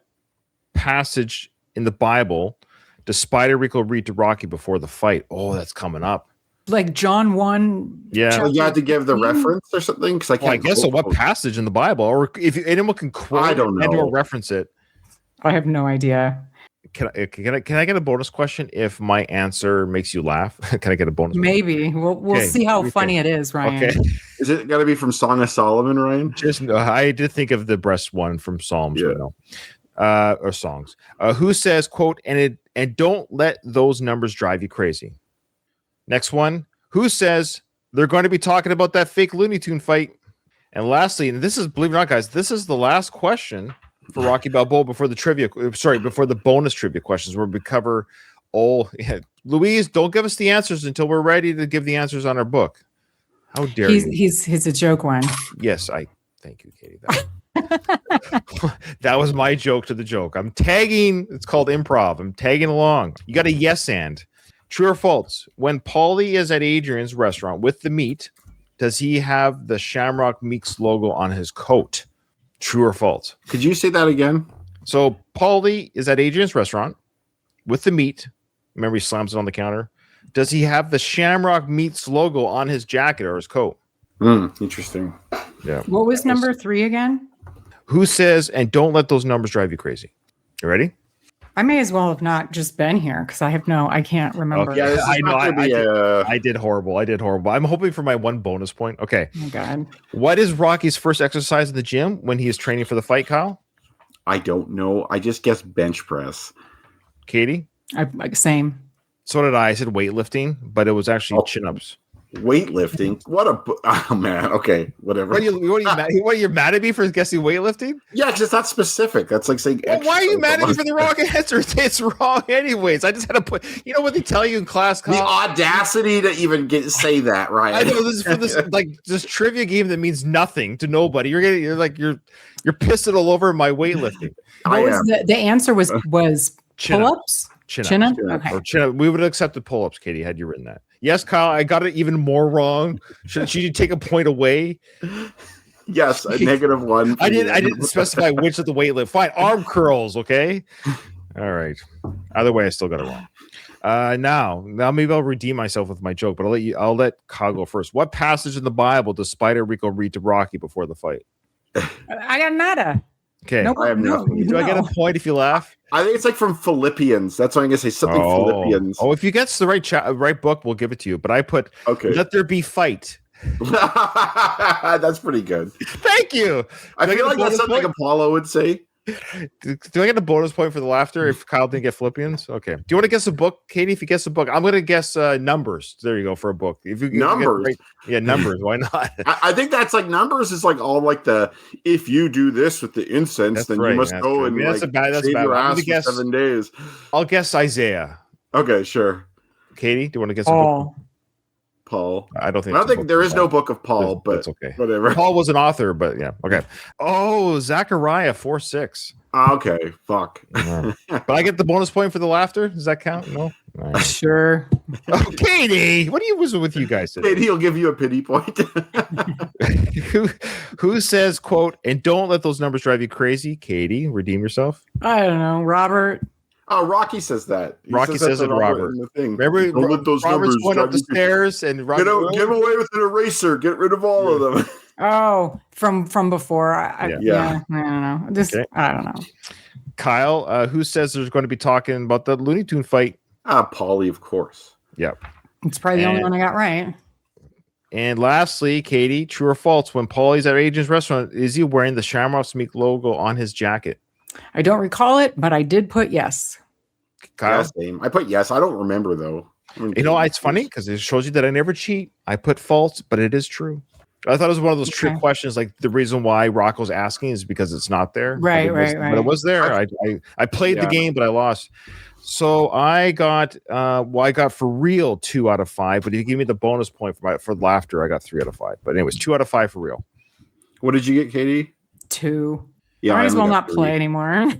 passage in the Bible does Spider Rico read to Rocky before the fight? Oh, that's coming up. Like John 1. Yeah. Well, you had to give the 15? reference or something because I can't. Well, I guess so. What quote- passage in the Bible, or if anyone can quote I don't and or know. reference it? I have no idea. Can I get a bonus question if my answer makes you laugh? Can I get a bonus? Maybe. We'll Okay, see how okay. funny it is, Ryan. Okay. Is it got to be from Song of Solomon, Ryan? Just I did think of the breast one from Psalms, Yeah. but no. Or songs. Who says, quote, and don't let those numbers drive you crazy. Next one. Who says they're going to be talking about that fake Looney Tune fight? And lastly, and this is, believe it or not, guys, this is the last question for Rocky Balboa before the bonus trivia questions where we cover all. Yeah. Louise, don't give us the answers until we're ready to give the answers on our book. How dare you? He's a joke one. Yes, I thank you, Katie. That was my joke to the joke. I'm tagging. It's called improv. I'm tagging along. You got a yes and. True or false? When Pauly is at Adrian's restaurant with the meat, does he have the Shamrock Meeks logo on his coat? True or false? Could you say that again? So Pauly is at Adrian's restaurant with the meat. Remember, he slams it on the counter. Does he have the Shamrock Meats logo on his jacket or his coat? Interesting. Yeah. What was number 3 again? Who says, and don't let those numbers drive you crazy? You ready? I may as well have not just been here because I can't remember. Okay. Yeah, this is I know, not gonna be I did horrible. I'm hoping for my one bonus point. Okay. Oh my God. What is Rocky's first exercise in the gym when he is training for the fight, Kyle? I don't know. I just guess bench press. Katie? Same. So did I. I said weightlifting, but it was actually chin-ups. Weightlifting? Oh man. Okay, whatever. What are you mad at me for guessing weightlifting? Yeah, because it's not specific. That's like saying. Well, why are you mad at me for the wrong answer? It's wrong anyways. I just had to put. You know what they tell you in class? The audacity to even say that, right? I know this is for this trivia game that means nothing to nobody. You're pissing all over my weightlifting. The answer was pull-ups. Chin-up? Okay. Or chin-up. We would have accepted pull-ups, Katie, had you written that. Yes, Kyle, I got it even more wrong. Should you take a point away? Yes, a -1. I didn't specify which of the weight lift. Fine, arm curls, okay? All right. Either way, I still got it wrong. Now maybe I'll redeem myself with my joke, but I'll let Kyle go first. What passage in the Bible does Spider Rico read to Rocky before the fight? I got nada. Okay. Nope, I have nothing. Do I get a point if you laugh? I think it's like from Philippians. That's why I'm gonna say something Philippians. Oh, if you get the right book, we'll give it to you. But I put let there be fight. That's pretty good. Thank you. I feel like that's something Apollo would say. Do I get a bonus point for the laughter if Kyle didn't get Philippians? Okay. Do you want to guess a book, Katie? If you guess a book, I'm going to guess numbers. There you go for a book. If you numbers, numbers. Why not? I think that's like numbers is like all like if you do this with the incense, that's then right, you must go and that's save your ass for 7 days. I'll guess Isaiah. Okay, sure. Katie, do you want to guess a book? Paul. I don't think there is no book of Paul, but that's okay. Whatever. Paul was an author, but yeah. Okay. Oh, Zechariah 4:6. Okay. Fuck. But I get the bonus point for the laughter. Does that count? No. Right. Sure. Oh, Katie, what was with you guys today? Katie will give you a pity point. Who says, quote, and don't let those numbers drive you crazy? Katie, redeem yourself. I don't know. Robert. Oh, Rocky says that. Rocky says it to Robert. Remember, don't let those Robert's numbers going up the stairs and get away with an eraser. Get rid of all of them. Oh, from before. Yeah. I don't know. I don't know. Kyle, who says there's going to be talking about the Looney Tune fight? Pauly, of course. Yep. It's probably the only one I got right. And lastly, Katie, true or false? When Pauly's at Agent's restaurant, is he wearing the Shamrock's Meat logo on his jacket? I don't recall it, but I did put yes. Kyle? Yeah, I put yes. I don't remember though. It's funny because it shows you that I never cheat. I put false, but it is true. I thought it was one of those trick questions. Like the reason why Rocco's asking is because it's not there. Right. But it was there. I played the game, but I lost. So I got for real 2 out of 5. But if you give me the bonus point for laughter, I got 3 out of 5. But anyways, 2 out of 5 for real. What did you get, Katie? 2. Yeah, might as well not play anymore.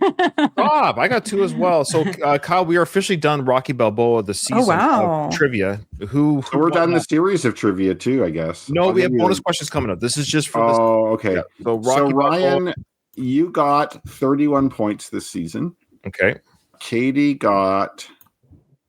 Bob, I got 2 as well. So Kyle, we are officially done Rocky Balboa the season of trivia. So we're done the series of trivia too, I guess. No, we have bonus questions coming up. This is just for this. Oh, okay. Yeah. So Ryan, Balboa. You got 31 points this season. Okay. Katie got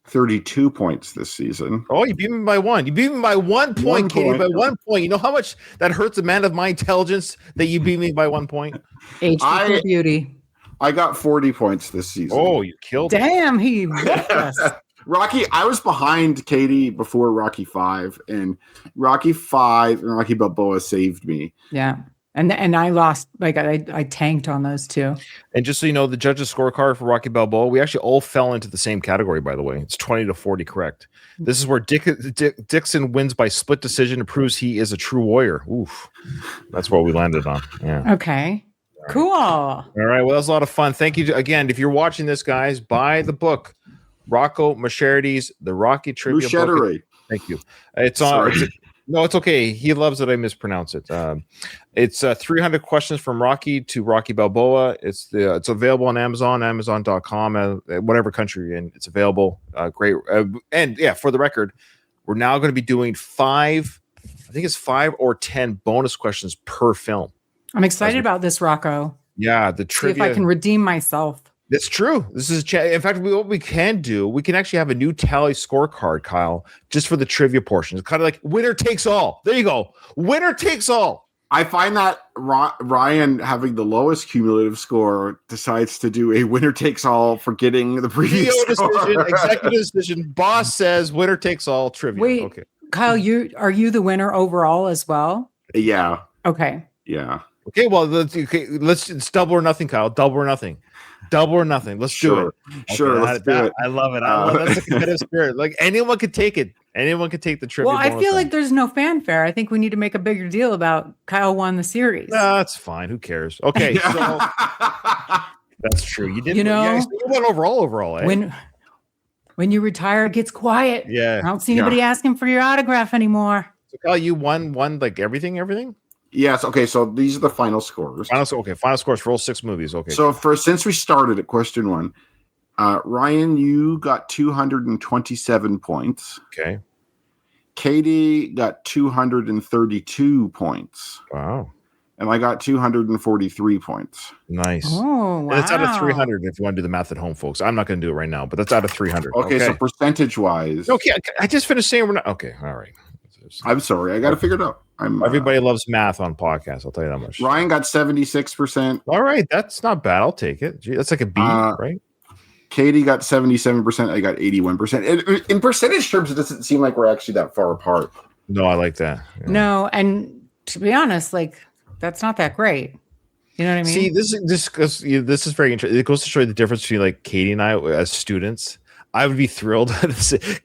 32 points this season. Oh, you beat me by 1. You beat me by 1 point, Katie, by 1 point. You know how much that hurts a man of my intelligence that you beat me by 1 point? Age equals beauty. I got 40 points this season. Oh, you killed me. Damn, he ripped us. Rocky, I was behind Katie before Rocky 5, and Rocky 5 and Rocky Balboa saved me. Yeah. And I lost, like I tanked on those 2. And just so you know, the judges' scorecard for Rocky Balboa, we actually all fell into the same category, by the way. It's 20 to 40 correct. This is where Dixon wins by split decision and proves he is a true warrior. Oof. That's what we landed on. Yeah. Okay. Cool. All right. Well, that was a lot of fun. Thank you. Again, if you're watching this, guys, buy the book, Rocco Macherdy's The Rocky Trivia Book. Thank you. It's on. No, it's okay. He loves that I mispronounce it. It's 300 questions from Rocky to Rocky Balboa. It's available on Amazon, Amazon.com, whatever country you're in. It's available. Great. And yeah, for the record, we're now going to be doing 5 or 10 bonus questions per film. I'm excited about this, Rocco. Yeah, the trivia. See if I can redeem myself. That's true. This is in fact, what we can do, we can actually have a new tally scorecard, Kyle, just for the trivia portion. It's kind of like winner takes all. There you go. Winner takes all. I find that Ryan, having the lowest cumulative score, decides to do a winner takes all, forgetting the previous decision, executive decision. Boss says winner takes all trivia. Wait, okay. Kyle, are you the winner overall as well? Yeah. Okay. Yeah. Okay, well, it's double or nothing, Kyle. Double or nothing. Double or nothing. Let's do it. Sure, let's do it. I love it. I love that's a competitive spirit. Like anyone could take it. Anyone could take the trivia. Well, I bonus feel round. like there's no fanfare. I think we need to make a bigger deal about Kyle won the series. No, that's fine. Who cares? Okay, so that's true. You did. You know, yeah, you won overall. Eh? When you retire, it gets quiet. Yeah, I don't see anybody asking for your autograph anymore. So, Kyle, you won like everything. Yes. Okay. So these are the final scores. Final scores for all 6 movies. Okay. So since we started at question 1, Ryan, you got 227 points. Okay. Katie got 232 points. Wow. And I got 243 points. Nice. Oh, wow. And it's out of 300 if you want to do the math at home, folks. I'm not going to do it right now, but that's out of 300. Okay. So percentage wise. Okay. I just finished saying we're not. Okay. All right. I'm sorry. I got to figure it out. Everybody loves math on podcasts. I'll tell you that much. Ryan got 76%. All right. That's not bad. I'll take it. Gee, that's like a B, right? Katie got 77%. I got 81%. In percentage terms, it doesn't seem like we're actually that far apart. No, I like that. Yeah. No, and to be honest, like that's not that great. You know what I mean? See, this is very interesting. It goes to show you the difference between like Katie and I as students. I would be thrilled.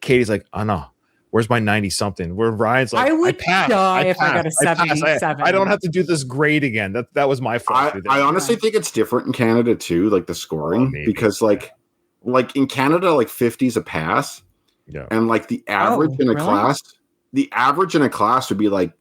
Katie's like, oh no, where's my 90 something? Where Ryan's like, I would die if I got a 77. I don't have to do this grade again. That was my fault. I honestly think it's different in Canada too, like the scoring, because like in Canada, like 50 is a pass. Yeah. And like the average in a class, would be like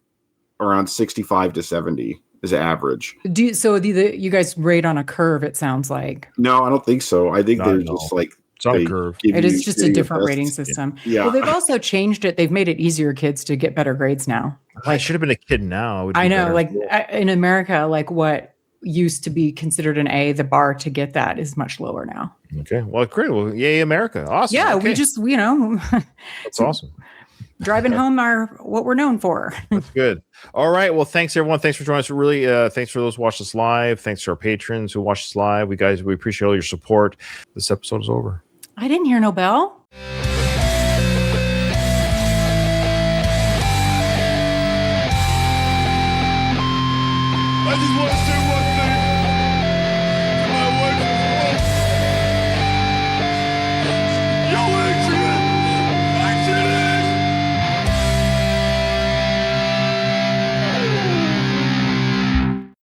around 65 to 70 is average. You guys rate on a curve, it sounds like. No, I don't think so. I think they're just like it's on a curve. It is just a different rating system. Yeah. Well, they've also changed it. They've made it easier kids to get better grades now. I should have been a kid now. I know, like in America, like what used to be considered an A, the bar to get that is much lower now. Okay. Well, great. Well, yay, America. Awesome. Yeah, okay. we just, That's awesome. Driving home are what we're known for. That's good. All right. Well, thanks everyone. Thanks for joining us. Really, thanks for those who watched us live. Thanks to our patrons who watched us live. We appreciate all your support. This episode is over. I didn't hear no bell. I just want to say